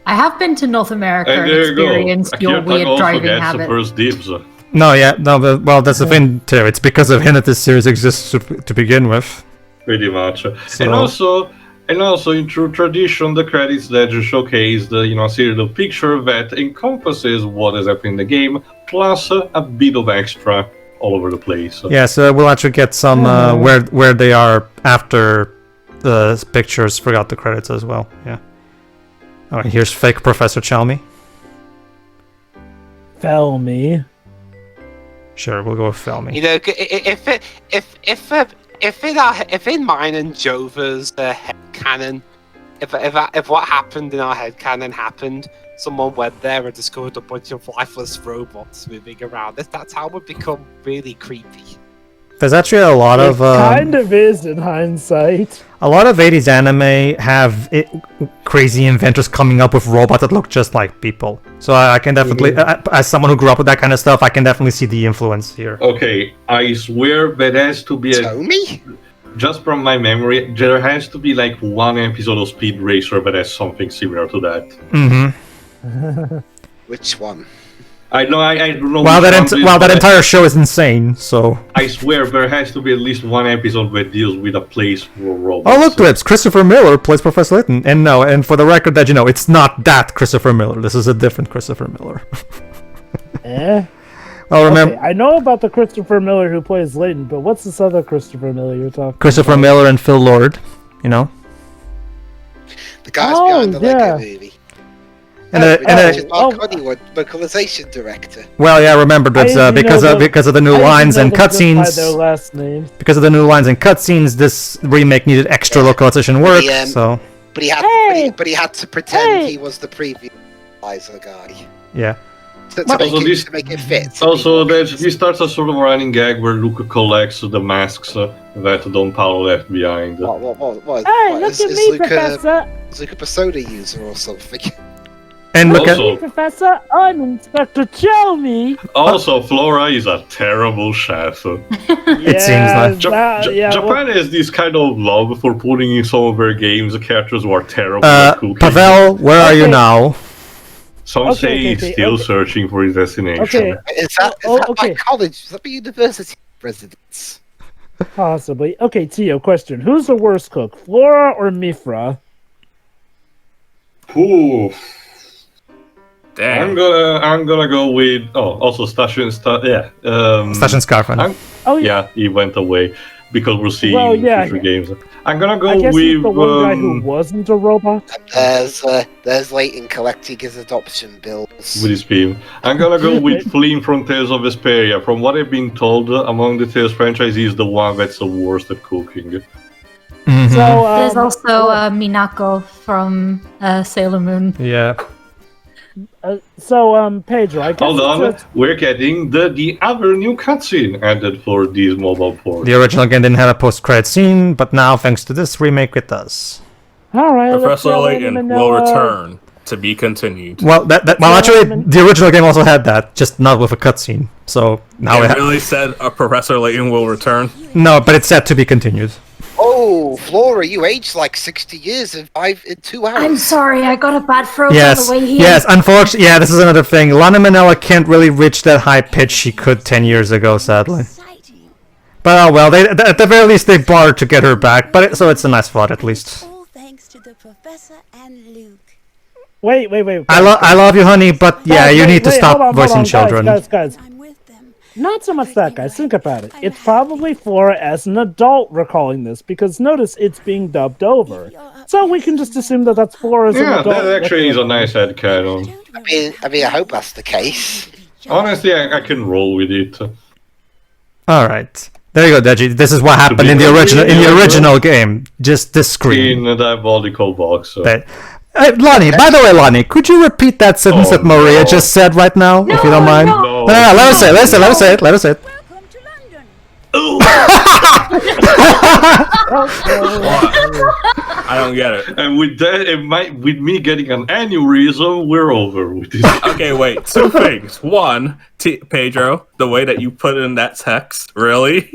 E: I have been to North America
D: And
E: and
D: there you go.
E: experienced your
D: Akira
E: weird
D: also
E: driving
D: gets the
E: habits.
D: first dibs.
A: No, but, well, that's the thing, too. It's because of him that this series exists to begin with.
D: Pretty much.
A: So-
D: And also, in true tradition, the credits that just showcase the a series of picture that encompasses what is happening in the game, plus a bit of extra all over the place.
A: Yeah, so we'll actually get some where they are after the pictures. Forgot the credits as well. Yeah. All right, here's fake Professor Chalmy.
B: Tell me.
A: Sure, we'll go with Felmy.
C: You know, if in mine and Jova's head canon, if what happened in our head canon happened, someone went there and discovered a bunch of lifeless robots moving around. That's how it would become really creepy.
A: There's actually a lot
B: It
A: of
B: kind of is in hindsight.
A: a lot of 80s anime have crazy inventors coming up with robots that look just like people. So I can definitely, as someone who grew up with that kind of stuff, I can definitely see the influence here.
D: Okay, I swear that has to be
J: Tommy?
D: just from my memory, there has to be like one episode of Speed Racer that has something similar to that.
A: Mm-hmm.
J: Which one?
D: I don't know.
A: Well,
D: which
A: that
D: one it is,
A: that
D: but
A: entire show is insane. So.
D: I swear there has to be at least one episode that deals with a place for robots.
A: Oh, look, Blips! Christopher Miller plays Professor Layton. And for the record, that it's not that Christopher Miller. This is a different Christopher Miller. Well, remember
B: Okay, I know about the Christopher Miller who plays Layton, but what's this other Christopher Miller you're talking
A: Christopher
B: about?
A: Miller and Phil Lord.
J: The guys
B: Oh,
J: behind the
B: yeah.
J: Lego movie.
A: And
J: Which is Mark
B: oh.
J: Honeywood, localization director.
A: well, yeah, remember that's
B: I didn't
A: because
B: know
A: of
B: them-
A: because of the new
B: I didn't
A: lines
B: know
A: and
B: them just by
A: cutscenes.
B: their last names.
A: Because of the new lines and cutscenes, this remake needed extra localization work. So
J: But he had,
B: Hey!
J: but he had to pretend
B: Hey!
J: he was the previous Liza guy
A: yeah.
J: to,
D: Also,
J: make it fit.
D: Also, this starts a sort of running gag where Luca collects the masks that Don Paolo left behind.
J: What?
B: Hey, look
J: is
B: at me,
J: Luca,
B: Professor!
J: is Luca a Persona user or something?
A: And look
D: Also-
A: at
B: Professor, I'm Inspector Chelmy!
D: Also, Flora is a terrible chef.
A: It seems like-
D: Japan has this kind of love for putting in some of their games characters who are terrible at cooking.
A: Pavel, where are you
B: Okay.
A: now?
D: Some say he's still searching for his destination.
B: Okay,
J: Is that
B: okay.
J: my college? Is that my university residence?
B: possibly. Okay, Tio, question. Who's the worst cook, Flora or Mifra?
D: Ooh.
F: Damn.
D: I'm gonna go with also Stashin
A: Stashin Scarfan.
B: Oh, yeah.
D: Yeah, he went away because we're seeing
B: Well, yeah,
D: future games. I'm gonna go
B: I guess he's
D: with
B: the one guy who wasn't a robot.
J: There's Layton collecting his adoption bills.
D: with his team. I'm gonna go with Flynn from Tales of Vesperia. From what I've been told, among the Tales franchise, he's the one that's the worst at cooking.
A: Mhm.
B: So,
E: There's also Minako from Sailor Moon.
A: yeah.
B: Pedro, I guess
D: Hold on,
B: it's
D: we're getting the other new cutscene added for these mobile ports.
A: The original game didn't have a post-credit scene, but now, thanks to this remake, it does.
B: all right.
F: Professor Layton will return to be continued.
A: Well, actually, the original game also had that, just not with a cutscene. So now
F: It really said Professor Layton will return.
A: No, but it's set to be continued.
J: Oh, Flora, you aged like 60 years in 2 hours.
E: I'm sorry, I got a bad throat
A: Yes,
E: on the way here.
A: yes. Unfortunately, yeah, this is another thing. Lana Manella can't really reach that high pitch she could 10 years ago, sadly. But oh well, at the very least they barred to get her back. But so it's a nice thought, at least.
K: All thanks to the professor and Luke.
B: Wait.
A: I love you, honey, but yeah, you need to stop
B: hold on,
A: voicing children.
B: Guys. Not so much that, guys. Think about it. It's probably Flora as an adult recalling this, because notice it's being dubbed over. So we can just assume that that's Flora as an adult.
D: Yeah, that actually is a nice headcanon.
J: I mean, I hope that's the case.
D: Honestly, I can roll with it.
A: All right, there you go, Deji. This is what happened in the original game. Just the screen.
D: In a diabolical box. So.
A: Lonnie, by the way, Lonnie, could you repeat that sentence that Maria just said right now, if you don't mind?
D: No.
A: Let us say it. Let us say it.
K: Welcome to London.
F: I don't get it.
D: And with that, with me getting an aneurysm, we're over with this.
F: Okay, wait. Two things. One, Pedro, the way that you put in that text, really?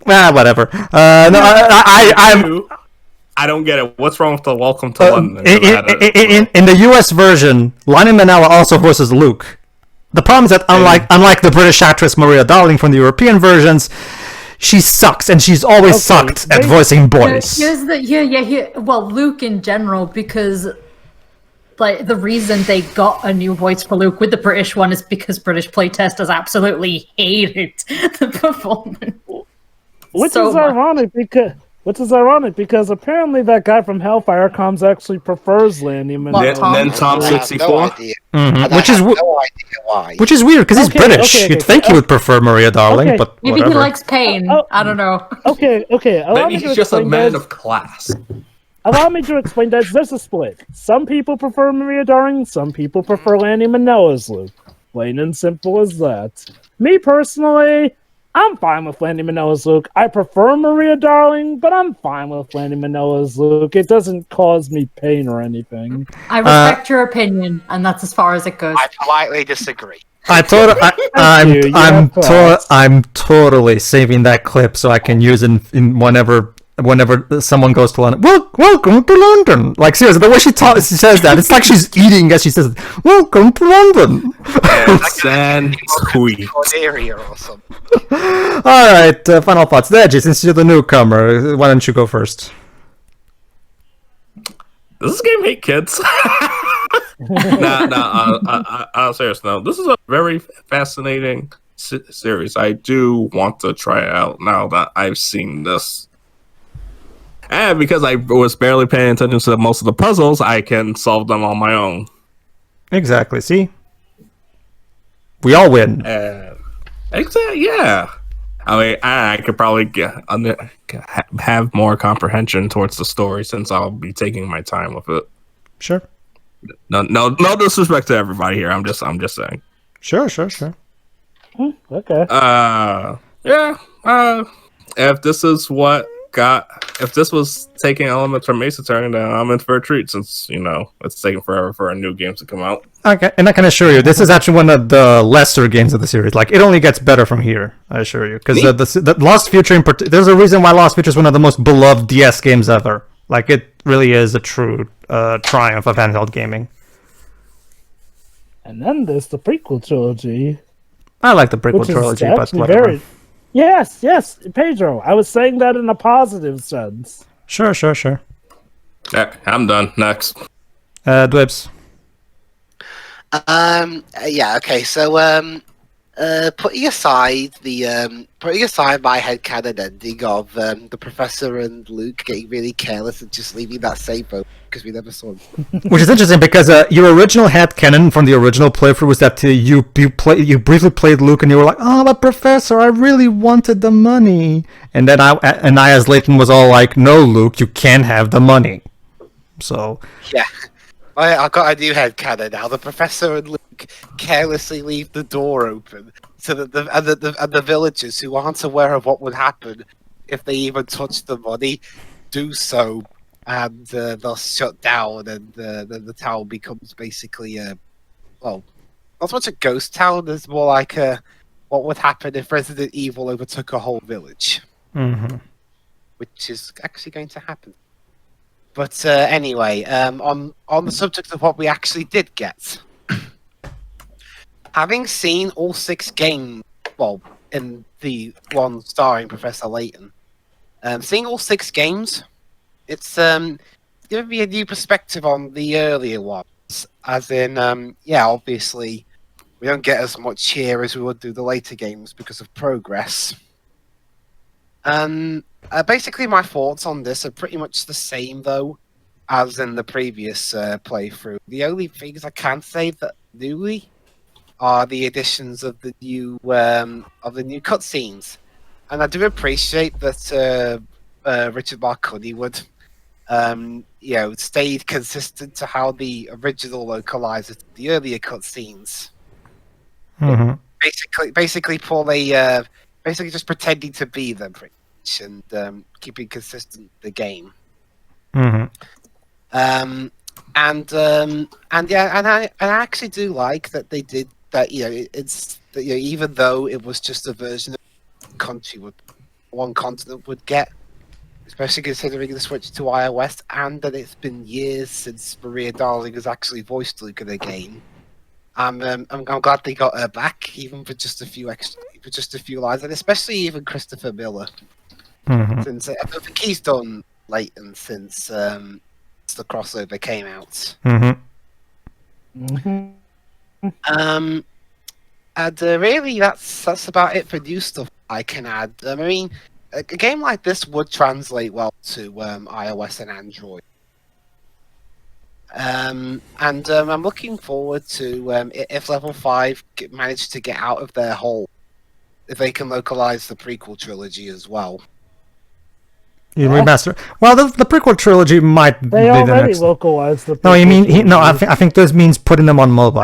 A: Whatever.
F: I don't get it. What's wrong with the Welcome to London?
A: In the US version, Lana Manella also voices Luke. The problem is that unlike the British actress Maria Darling from the European versions, she sucks, and she's always sucked at voicing boys.
E: Well, Luke in general, because like the reason they got a new voice for Luke with the British one is because British playtesters absolutely hated the performance.
B: Which is ironic because apparently that guy from Hellfire Comms actually prefers Lanny Manella.
F: Then Tom 64.
A: Which is
J: no idea why.
A: Which is weird because he's British. You'd think he would prefer Maria Darling, but
E: maybe
A: whatever.
E: he likes pain. I don't know.
B: Okay.
F: Maybe he's just a man of class.
B: Allow me to explain that there's a split. Some people prefer Maria Darling, some people prefer Lanny Manella's Luke. Plain and simple as that. Me personally, I'm fine with Lanny Manella's Luke. I prefer Maria Darling, but I'm fine with Lanny Manella's Luke. It doesn't cause me pain or anything.
E: I respect your opinion, and that's as far as it goes.
C: I politely disagree.
A: I'm totally saving that clip so I can use it in whenever someone goes to London. Welcome to London. Like seriously, the way she says that, it's like she's eating as she says, "Welcome to London."
F: And sweet.
C: Or something.
A: All right, final thoughts. Deji, since you're the newcomer, why don't you go first?
F: Does this game hate kids? Seriously, no. This is a very fascinating series. I do want to try it out now that I've seen this. And because I was barely paying attention to most of the puzzles, I can solve them on my own.
A: Exactly. See? We all win.
F: Exactly, yeah. I mean, I could probably have more comprehension towards the story since I'll be taking my time with it.
A: Sure.
F: No disrespect to everybody here. I'm just saying.
A: Sure.
B: Okay.
F: If this was taking elements from Ace Attorney, then I'm in for a treat since, it's taking forever for a new game to come out.
A: Okay, and I can assure you, this is actually one of the lesser games of the series. Like, it only gets better from here, I assure you. Because the Lost Future, there's a reason why Lost Future is one of the most beloved DS games ever. Like, it really is a true triumph of handheld gaming.
B: And then there's the prequel trilogy.
A: I like the prequel trilogy, but whatever.
B: Yes, Pedro. I was saying that in a positive sense.
A: Sure.
F: Yeah, I'm done. Next.
A: Dwibs.
J: Yeah. Okay. So, putting aside my headcanon ending of the Professor and Luke getting really careless and just leaving that safe open because we never saw him.
A: Which is interesting because your original headcanon from the original playthrough was that you briefly played Luke and you were like, "Oh, but Professor, I really wanted the money," and then I as Layton was all like, "No, Luke, you can't have the money." So
J: yeah.
C: I got a new headcanon now. The Professor and Luke carelessly leave the door open so that the villagers who aren't aware of what would happen if they even touch the money do so, and they'll shut down, and the town becomes basically not so much a ghost town. It's more like what would happen if Resident Evil overtook a whole village, which is actually going to happen. But anyway, on the subject of what we actually did get, having seen all 6 games, well, in the one starring Professor Layton, seeing all 6 games, it's given me a new perspective on the earlier ones. As in, obviously, we don't get as much here as we would do the later games because of progress. Basically, my thoughts on this are pretty much the same, though, as in the previous playthrough. The only things I can say that newly are the additions of the new cutscenes, and I do appreciate that Richard Marconi would, stayed consistent to how the original localized the earlier cutscenes. Basically, Paul, basically just pretending to be them, pretty much, and keeping consistent the game. And I actually do like that they did that. It's that, even though it was just a version of one continent would get, especially considering the switch to iOS, and that it's been years since Maria Darling has actually voiced Luke in a game. I'm glad they got her back, even for just a few lines, and especially even Christopher Miller. Since I don't think he's done Layton since the crossover came out. And really, that's about it for new stuff I can add. I mean, a game like this would translate well to iOS and Android. And I'm looking forward to if Level 5 manage to get out of their hole, if they can localize the prequel trilogy as well.
A: You remaster. Well, the prequel trilogy might be the next.
B: They already localized the prequel
A: No, you mean I think this means putting them on mobile.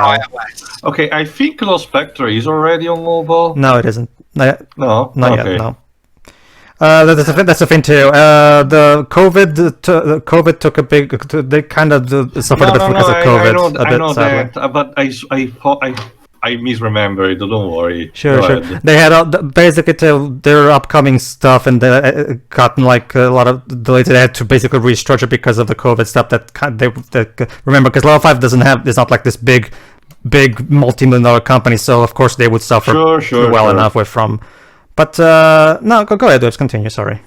D: Okay, I think Lost Spectre is already on mobile.
A: No, it isn't. Not
D: Okay.
A: yet. No. That's the thing too. The COVID took a big. They kind of suffered a bit because of COVID.
D: I know that, but I misremember it. Don't worry.
A: Sure. They had basically their upcoming stuff, and they gotten like a lot of delays. They had to basically restructure because of the COVID stuff. Remember, because Level 5 is not like this big multi-million-dollar company, so of course they would suffer enough with from. But no, go ahead. Let's continue. Sorry.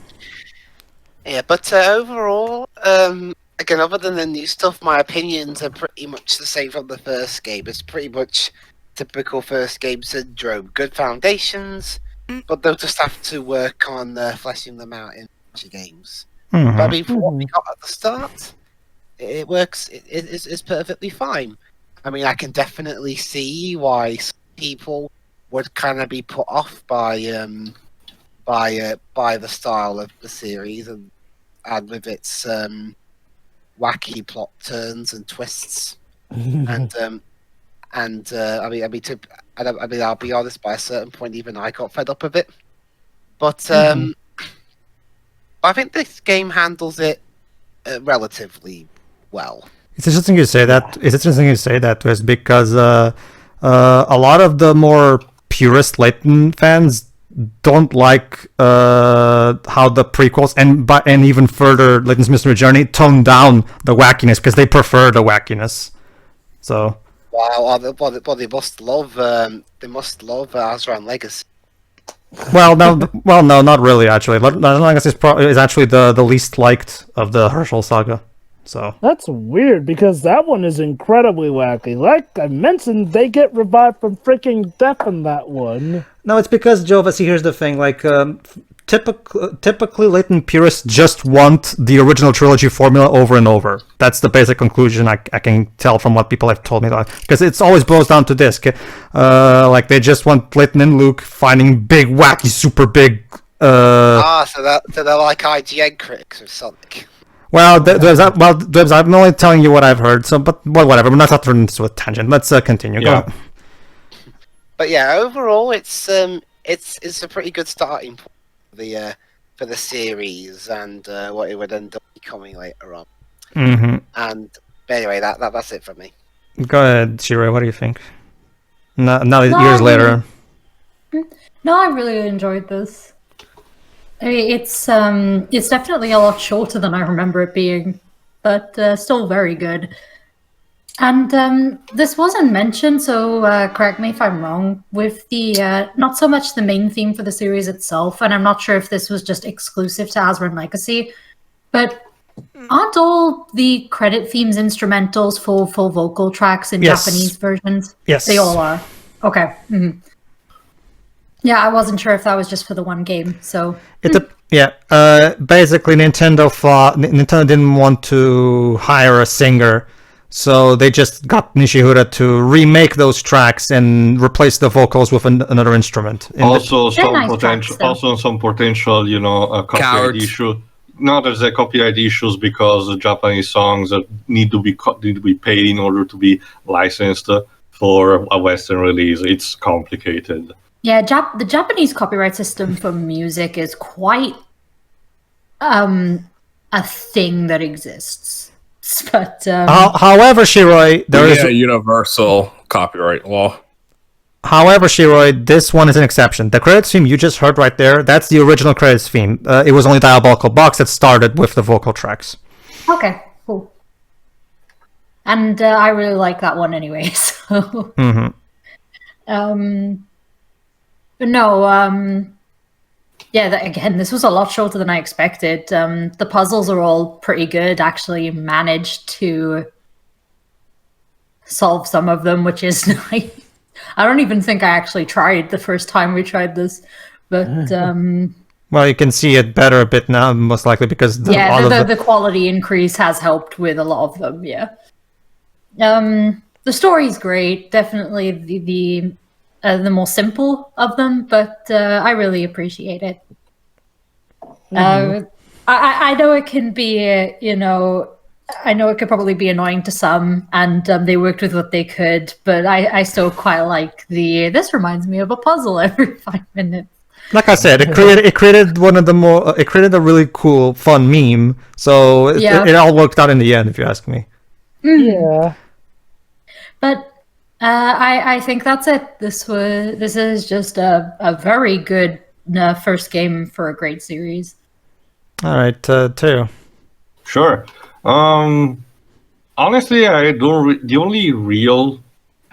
C: Yeah, but overall, again, other than the new stuff, my opinions are pretty much the same from the first game. It's pretty much typical first game syndrome. Good foundations, but they'll just have to work on fleshing them out in future games. But I mean, for what we got at the start, it works. It's perfectly fine. I mean, I can definitely see why some people would kind of be put off by the style of the series and with its wacky plot turns and twists. And I'll be honest. By a certain point, even I got fed up of it. But I think this game handles it relatively well.
A: It's interesting you say that. Was because a lot of the more purist Layton fans don't like how the prequels and even further Layton's Mystery Journey tone down the wackiness because they prefer the wackiness. So.
C: Wow, they must love Azran Legacy.
A: Well, no, not really. Actually, Azran Legacy is actually the least liked of the Herschel saga. So
B: that's weird because that one is incredibly wacky. Like I mentioned, they get revived from freaking death in that one.
A: No, it's because Jova. See, here's the thing. Like, typically, Layton purists just want the original trilogy formula over and over. That's the basic conclusion I can tell from what people have told me. Because it's always boils down to this. Like they just want Layton and Luke finding big, wacky, super big.
C: So they're like IGN critics of Sonic.
A: Well, Dwebs, I'm only telling you what I've heard. So, but well, whatever. We're not turning into a tangent. Let's continue. Go on.
C: But yeah, overall, it's a pretty good starting point for the series and what it would end up becoming later on.
A: Mm-hmm.
C: And but anyway, that's it from me.
A: Go ahead, Shiro. What do you think? Now years later.
E: No, I really enjoyed this. I mean, it's definitely a lot shorter than I remember it being, but still very good. And this wasn't mentioned, so correct me if I'm wrong, with the not so much the main theme for the series itself, and I'm not sure if this was just exclusive to Azran Legacy, but aren't all the credit themes instrumentals for full vocal tracks in Japanese versions?
A: Yes.
E: They all are. Okay. Mm-hmm. Yeah, I wasn't sure if that was just for the one game, so...
A: Basically Nintendo didn't want to hire a singer, so they just got Nishihura to remake those tracks and replace the vocals with another instrument.
D: Also, some potential, copyright issue. No, there's a copyright issues because the Japanese songs need to be paid in order to be licensed for a Western release. It's complicated.
E: Yeah, the Japanese copyright system for music is quite a thing that exists. But
A: however, Shiroi, there is
F: a universal copyright law.
A: However, Shiroi, this one is an exception. The credits theme you just heard right there, that's the original credits theme. It was only Diabolical Box that started with the vocal tracks.
E: Okay, cool. And I really like that one anyway, so...
A: Mm-hmm.
E: But no, again, this was a lot shorter than I expected. The puzzles are all pretty good. Actually managed to solve some of them, which is nice. I don't even think I actually tried the first time we tried this, but...
A: Well, you can see it better a bit now, most likely, because...
E: the quality increase has helped with a lot of them, yeah. The story's great, definitely the more simple of them, but I really appreciate it. I know it can be, I know it could probably be annoying to some, and they worked with what they could, but I still quite like this reminds me of a puzzle every 5 minutes.
A: Like I said, it created it created a really cool, fun meme, so it all worked out in the end, if you ask me.
B: Yeah.
E: But I think that's it. This is just a very good first game for a great series.
A: All right, Teo.
D: Sure. Honestly, I don't. The only real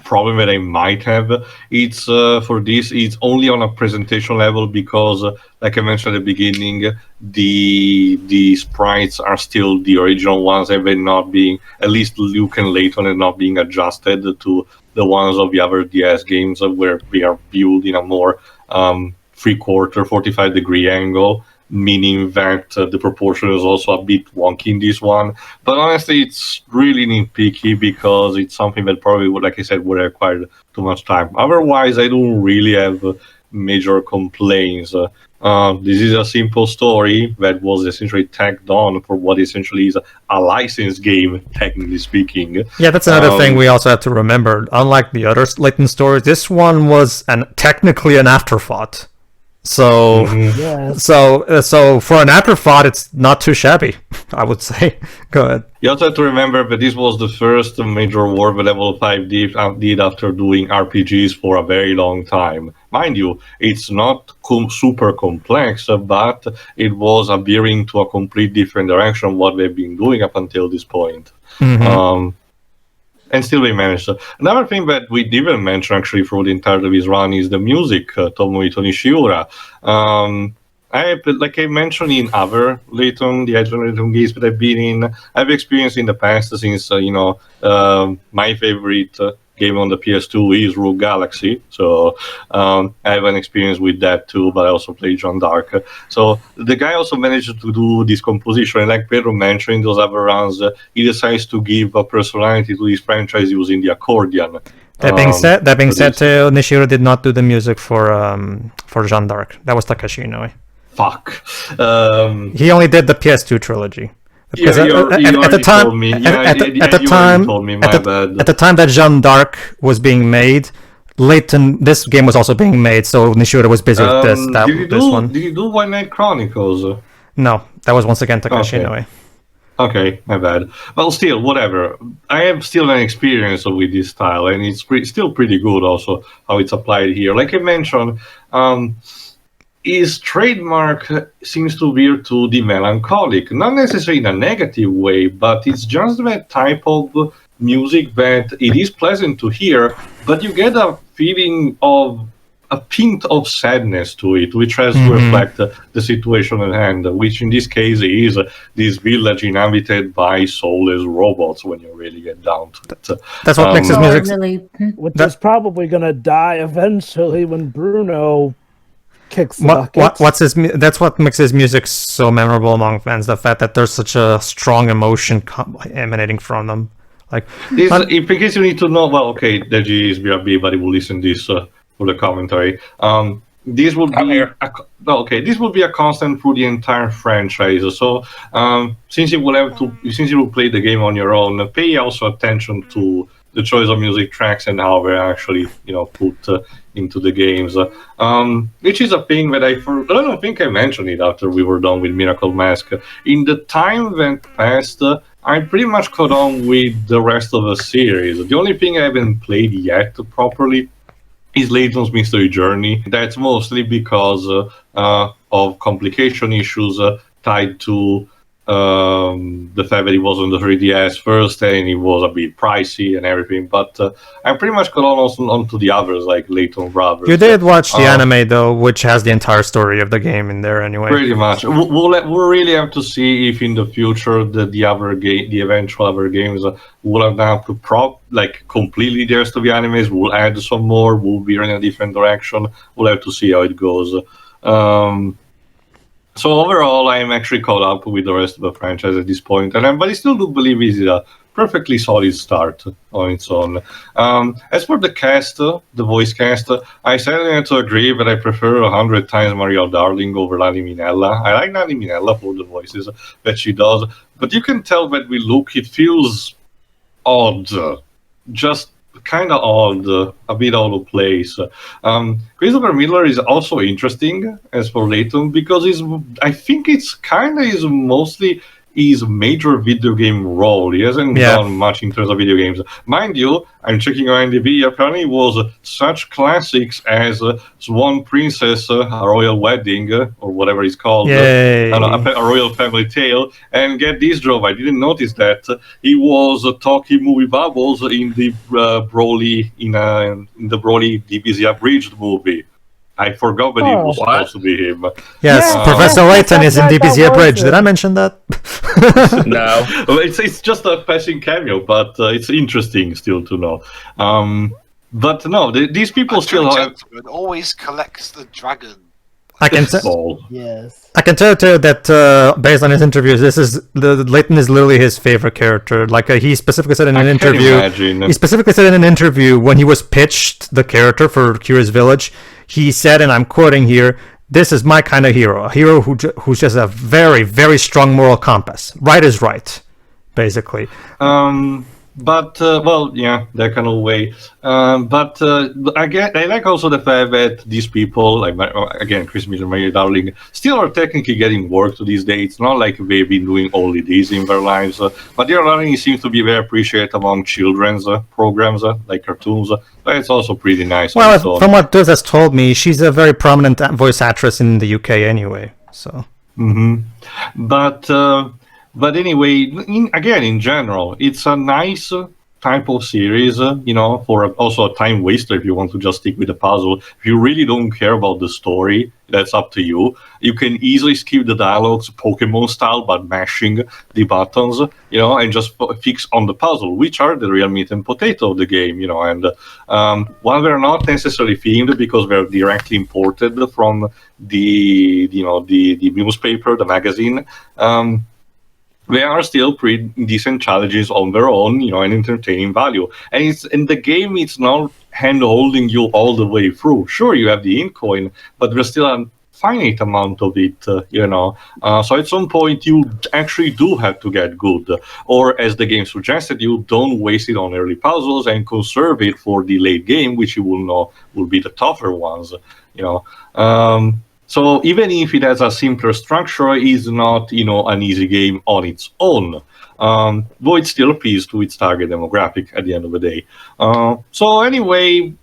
D: problem that I might have it's for this. It's only on a presentation level because, like I mentioned at the beginning, the sprites are still the original ones, and they're not being, at least Luke and Layton, are not being adjusted to the ones of the other DS games where they are viewed in a more 3/4, 45-degree angle, meaning that the proportion is also a bit wonky in this one. But honestly, it's really nitpicky because it's something that probably would, like I said, would require too much time. Otherwise, I don't really have major complaints. This is a simple story that was essentially tagged on for what essentially is a licensed game, technically speaking.
A: Yeah, that's another thing we also have to remember. Unlike the other Layton stories, this one was technically an afterthought. So, so for an afterthought, it's not too shabby, I would say. Go ahead.
D: You also have to remember that this was the first major war that Level 5 did after doing RPGs for a very long time. Mind you, it's not super complex, but it was veering to a complete different direction what they've been doing up until this point.
A: Mm-hmm.
D: And still we managed. Another thing that we didn't mention actually through the entire of this run is the music, Tomohito Nishiura. Like I mentioned in other Layton games that I've been in, I've experienced in the past since, my favorite game on the PS2 is Rogue Galaxy. So I have an experience with that too, but I also played John Dark. So the guy also managed to do this composition. And like Pedro mentioned in those other runs, he decides to give a personality to this franchise using the accordion.
A: That being said, Nishiro did not do the music for Jeanne d'Arc. That was Takashi Inoue.
D: Fuck.
A: He only did the PS2 trilogy. Because
D: Yeah,
A: at the
D: already
A: time,
D: told me.
A: at
D: Yeah,
A: the
D: you already
A: time,
D: told me, my bad.
A: at the time that Jeanne d'Arc was being made, Layton, this game was also being made, so Nishida was busy with this one.
D: Did you do White Knight Chronicles?
A: No, that was once again Takashi
D: Okay.
A: Inoue.
D: Okay, my bad. Well, still, whatever. I have still an experience with this style, and it's still pretty good also how it's applied here. Like I mentioned, his trademark seems to veer to the melancholic, not necessarily in a negative way, but it's just that type of music that it is pleasant to hear, but you get a feeling of a hint of sadness to it, which has to reflect the situation at hand, which in this case is this village inhabited by soulless robots when you really get down to it.
A: That's what makes his music.
B: Which is probably going to die eventually when Bruno kicks the bucket.
A: That's what makes his music so memorable among fans, the fact that there's such a strong emotion emanating from them. Like,
D: in case you need to know, well, okay, Deji is BRB, but he will listen to this for the commentary. This will be this will be a constant through the entire franchise. So since you will play the game on your own, pay also attention to the choice of music tracks and how they're actually put into the games. Which is a thing that I don't think I mentioned it after we were done with Miracle Mask. In the time that passed, I pretty much caught on with the rest of the series. The only thing I haven't played yet properly is Layton's Mystery Journey. That's mostly because of complication issues tied to the fact that it was on the 3DS first and it was a bit pricey and everything. But I pretty much got on to the others, like Layton Brothers.
A: You did watch the anime, though, which has the entire story of the game in there anyway.
D: Pretty much. We'll really have to see if in the future the eventual other games will have done to completely the rest of the animes. We'll add some more. We'll veer in a different direction. We'll have to see how it goes. So overall, I am actually caught up with the rest of the franchise at this point, but I still do believe it's a perfectly solid start on its own. As for the cast, the voice cast, I certainly have to agree that I prefer 100 times Maria Darling over Lali Minella. I like Lali Minella for the voices that she does, but you can tell that with Luke, it feels odd, just kind of odd, a bit out of place. Christopher Miller is also interesting as for Layton because I think it's kind of is mostly his major video game role. He hasn't done much in terms of video games. Mind you, I'm checking IMDb, apparently it was such classics as Swan Princess, A Royal Wedding, or whatever it's called, a Royal Family Tale, and get this job, I didn't notice that he was talking movie bubbles in the Broly, in the Broly DBZ Abridged movie. I forgot that it was supposed to be him.
A: Yes, Professor Layton is in DBZ Abridged. Did I mention that?
F: No.
D: Well, it's just a passing cameo, but it's interesting still to know. But no, these people still have...
J: always collects the dragon.
A: I can tell you that based on his interviews, Layton is literally his favorite character. Like he specifically said in an interview. He specifically said in an interview when he was pitched the character for Curious Village, he said, and I'm quoting here, "This is my kind of hero. A hero who's just a very, very strong moral compass. Right is right, basically."
D: But that kind of way. But I like also the fact that these people, like again, Chris Miller, Maria Darling, still are technically getting work to these days. It's not like they've been doing only this in their lives, but their learning seems to be very appreciated among children's programs, like cartoons. But it's also pretty nice.
A: Well, from what Duz has told me, she's a very prominent voice actress in the UK anyway. So.
D: But anyway, in general, it's a nice type of series, for also a time waster if you want to just stick with the puzzle. If you really don't care about the story, that's up to you. You can easily skip the dialogues, Pokemon style, but mashing the buttons, and just fix on the puzzle, which are the real meat and potato of the game, and while they're not necessarily themed because they're directly imported from the newspaper, the magazine, they are still pretty decent challenges on their own, and entertaining value. And it's in the game, it's not hand-holding you all the way through. Sure, you have the in-coin, but there's still a finite amount of it, so at some point you actually do have to get good, or as the game suggested, you don't waste it on early puzzles and conserve it for the late game, which you will know will be the tougher ones. So even if it has a simpler structure, it's not an easy game on its own. Though it still appeals to its target demographic at the end of the day. So anyway,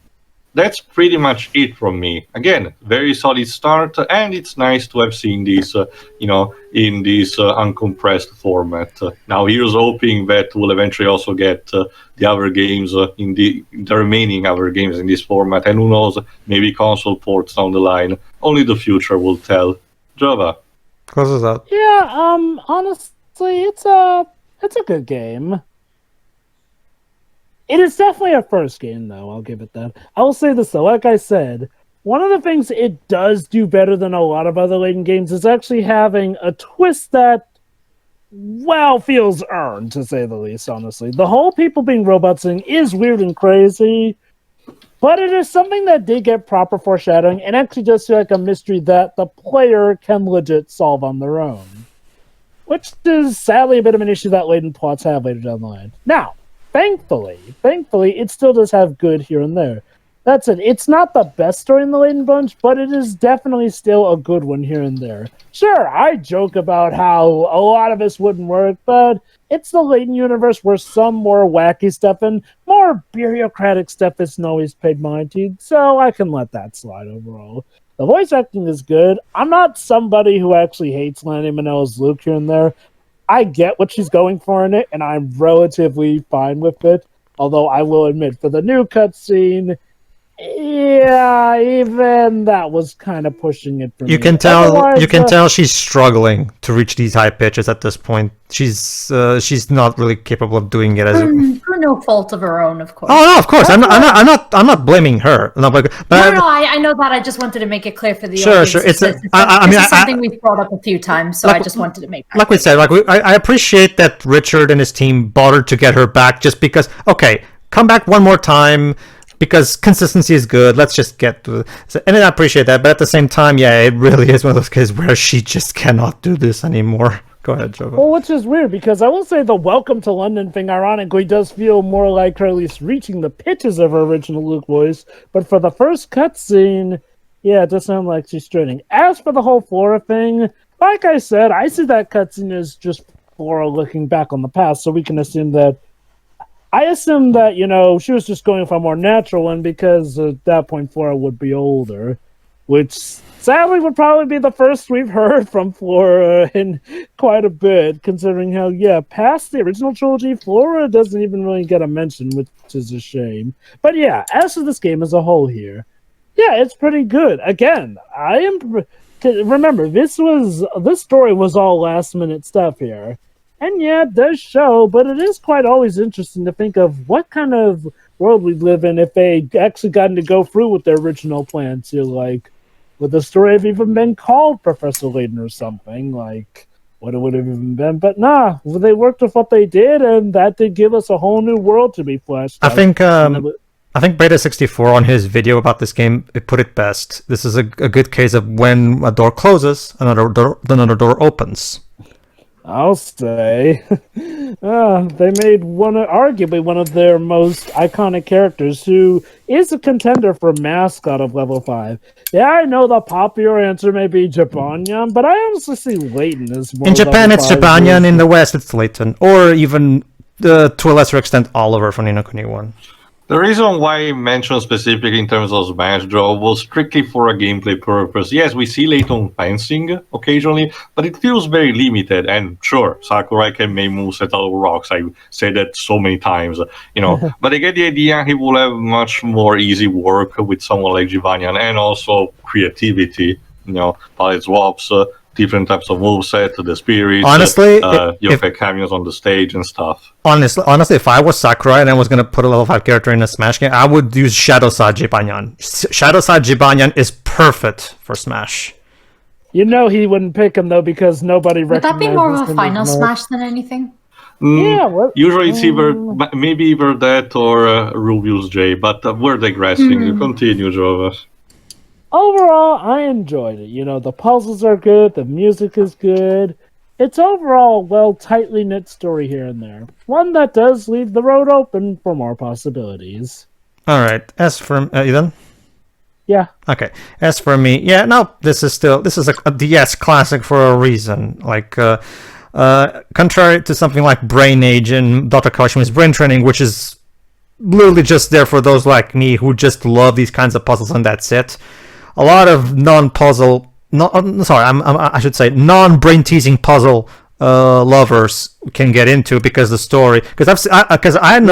D: that's pretty much it from me. Again, very solid start, and it's nice to have seen this, in this uncompressed format. Now, here's hoping that we'll eventually also get the other games in the remaining other games in this format, and who knows, maybe console ports down the line. Only the future will tell. Java.
A: Closes out.
B: Yeah, honestly, it's a good game. It is definitely a first game, though. I'll give it that. I will say this, though. Like I said, one of the things it does do better than a lot of other Layton games is actually having a twist that, well, feels earned, to say the least, honestly. The whole people being robots thing is weird and crazy, but it is something that did get proper foreshadowing and actually does feel like a mystery that the player can legit solve on their own. Which is sadly a bit of an issue that Layton plots have later down the line. Now, thankfully, it still does have good here and there. That's it. It's not the best story in the Layton bunch, but it is definitely still a good one here and there. Sure, I joke about how a lot of this wouldn't work, but it's the Layton universe where some more wacky stuff and more bureaucratic stuff isn't always paid mind to, so I can let that slide overall. The voice acting is good. I'm not somebody who actually hates Lanny Minella's Luke here and there. I get what she's going for in it, and I'm relatively fine with it. Although I will admit, for the new cutscene, yeah, even that was kind of pushing it for me.
A: You can tell she's struggling to reach these high pitches at this point. She's not really capable of doing it as
E: for no fault of her own, of course.
A: Oh no, of course. I'm not blaming her. No,
E: I know that. I just wanted to make it clear for the audience.
A: Sure.
E: It's something we've brought up a few times, so I just wanted to make that
A: like we said, I appreciate that Richard and his team bothered to get her back just because. Okay, come back one more time. Because consistency is good, let's just get to it. And I appreciate that, but at the same time, yeah, it really is one of those cases where she just cannot do this anymore. Go ahead, Jova.
B: Well, which is weird, because I will say the Welcome to London thing, ironically, does feel more like her at least reaching the pitches of her original Luke voice, but for the first cutscene, yeah, it does sound like she's straining. As for the whole Flora thing, like I said, I see that cutscene as just Flora looking back on the past, so we can assume that she was just going for a more natural one because at that point Flora would be older, which sadly would probably be the first we've heard from Flora in quite a bit, considering how, past the original trilogy, Flora doesn't even really get a mention, which is a shame. But yeah, as for this game as a whole here, yeah, it's pretty good. Again, remember, this story was all last-minute stuff here. And yeah, it does show, but it is quite always interesting to think of what kind of world we'd live in if they actually gotten to go through with their original plans here. Like, would the story have even been called Professor Layton or something? Like, what it would have even been. But nah, they worked with what they did, and that did give us a whole new world to be fleshed out.
A: I think Beta64 on his video about this game, it put it best. This is a good case of when a door closes, another door opens.
B: I'll say. They made arguably one of their most iconic characters, who is a contender for mascot of level 5. Yeah, I know the popular answer may be Jibanyan, but I honestly see Layton as more.
A: In Japan, it's Jibanyan. In the West, it's Layton, or even to a lesser extent, Oliver from Ni no Kuni 1.
D: The reason why I mentioned specific in terms of Smash Draw was strictly for a gameplay purpose. Yes, we see Layton fencing occasionally, but it feels very limited. And sure, Sakurai can make moves at all rocks. I said that so many times, But I get the idea he will have much more easy work with someone like Jibanyan, and also creativity. Palette swaps, different types of moveset, the spirits.
A: Honestly,
D: you have cameos on the stage and stuff.
A: Honestly, if I was Sakurai and I was going to put a level 5 character in a Smash game, I would use Shadowside Jibanyan. Shadowside Jibanyan is perfect for Smash.
B: He wouldn't pick him, though, because nobody recognizes him.
E: Would that be more of a final Smash than anything?
D: Usually it's either that or Rubius J, but we're digressing. You continue, Jova.
B: Overall, I enjoyed it. You know, the puzzles are good, the music is good. It's overall a well tightly knit story here and there. One that does leave the road open for more possibilities.
A: All right. As for you done?
B: Yeah.
A: Okay. As for me, yeah, no, this is a DS classic for a reason. Like, contrary to something like Brain Age and Dr. Kawashima's Brain Training, which is literally just there for those like me who just love these kinds of puzzles and that's it. A lot of non-puzzle, I should say non-brain-teasing puzzle lovers can get into because the story. Because I've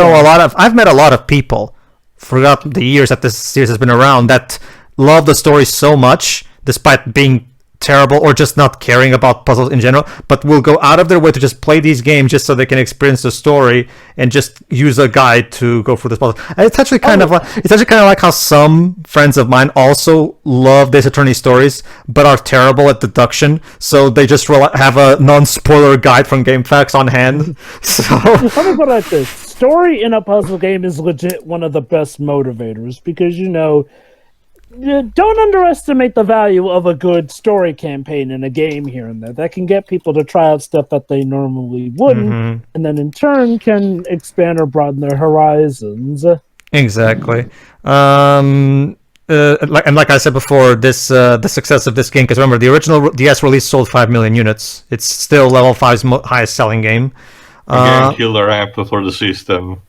A: met a lot of people throughout the years that this series has been around that love the story so much, despite being terrible or just not caring about puzzles in general, but will go out of their way to just play these games just so they can experience the story and just use a guide to go through this puzzle. And it's actually kind of like how some friends of mine also love Ace Attorney stories but are terrible at deduction, so they just have a non-spoiler guide from GameFAQs on hand. So
B: let me put it like this: story in a puzzle game is legit one of the best motivators because don't underestimate the value of a good story campaign in a game here and there. That can get people to try out stuff that they normally wouldn't, and then in turn can expand or broaden their horizons.
A: Exactly. Like I said before, this the success of this game, because remember the original DS release sold 5 million units. It's still level 5's highest selling game.
D: Again, killer app for the system.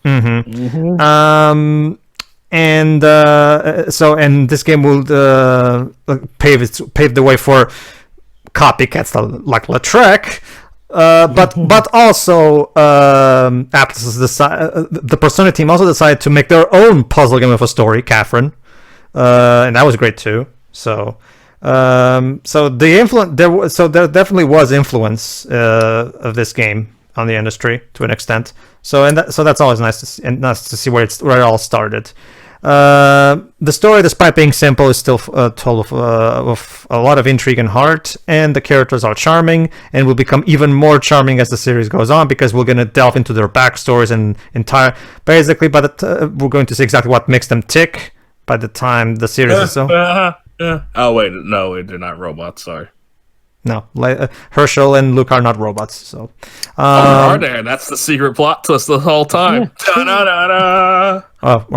A: And this game will pave the way for copycats like Lautrec, but also the Persona team also decided to make their own puzzle game with a story, Catherine, and that was great too. So there definitely was influence of this game on the industry to an extent. So that's always nice to see, and nice to see where it all started. The story, despite being simple, is still told with a lot of intrigue and heart, and the characters are charming and will become even more charming as the series goes on because we're going to delve into their backstories and basically we're going to see exactly what makes them tick by the time the series is so.
F: Oh wait, no, they're not robots. Sorry.
A: No, Herschel and Luke are not robots. So,
F: are there? That's the secret plot twist the whole time.
A: Or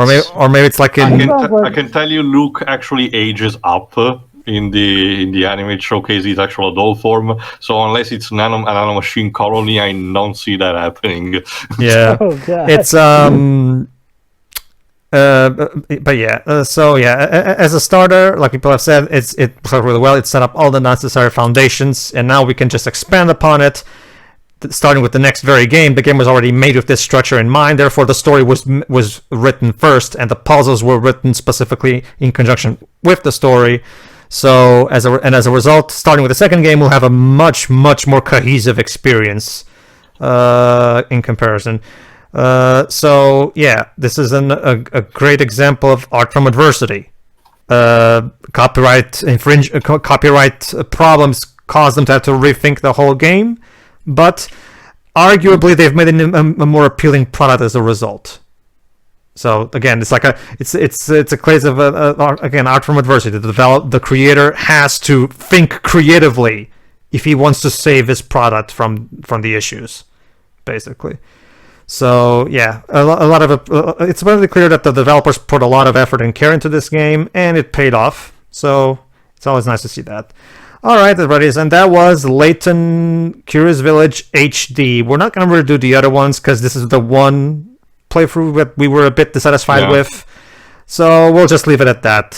A: maybe it's like in.
D: I can tell you, Luke actually ages up in the anime showcase his actual adult form. So unless it's a nanomachine colony, I don't see that happening.
A: Yeah, it's but yeah, as a starter, like people have said, it worked really well. It set up all the necessary foundations, and now we can just expand upon it. Starting with the next very game, the game was already made with this structure in mind. Therefore, the story was written first, and the puzzles were written specifically in conjunction with the story. So, as a result, starting with the second game, we'll have a much more cohesive experience in comparison. So yeah, this is a great example of art from adversity. Copyright problems caused them to have to rethink the whole game, but arguably they've made it a more appealing product as a result. So again, it's a case of art from adversity. The creator has to think creatively if he wants to save his product from the issues, basically. So yeah, a lot of it's very clear that the developers put a lot of effort and care into this game, and it paid off. So it's always nice to see that. All right, everybody, and that was Layton Curious Village HD. We're not going to redo the other ones because this is the one playthrough that we were a bit dissatisfied with. So we'll just leave it at that.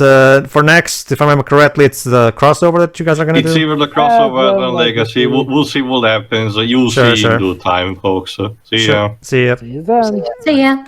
A: For next, if I remember correctly, it's the crossover that you guys are going to do?
D: It's either the crossover and Legacy. We'll see what happens. You'll see in due time, folks. See ya.
A: See ya.
B: See you then.
E: See ya.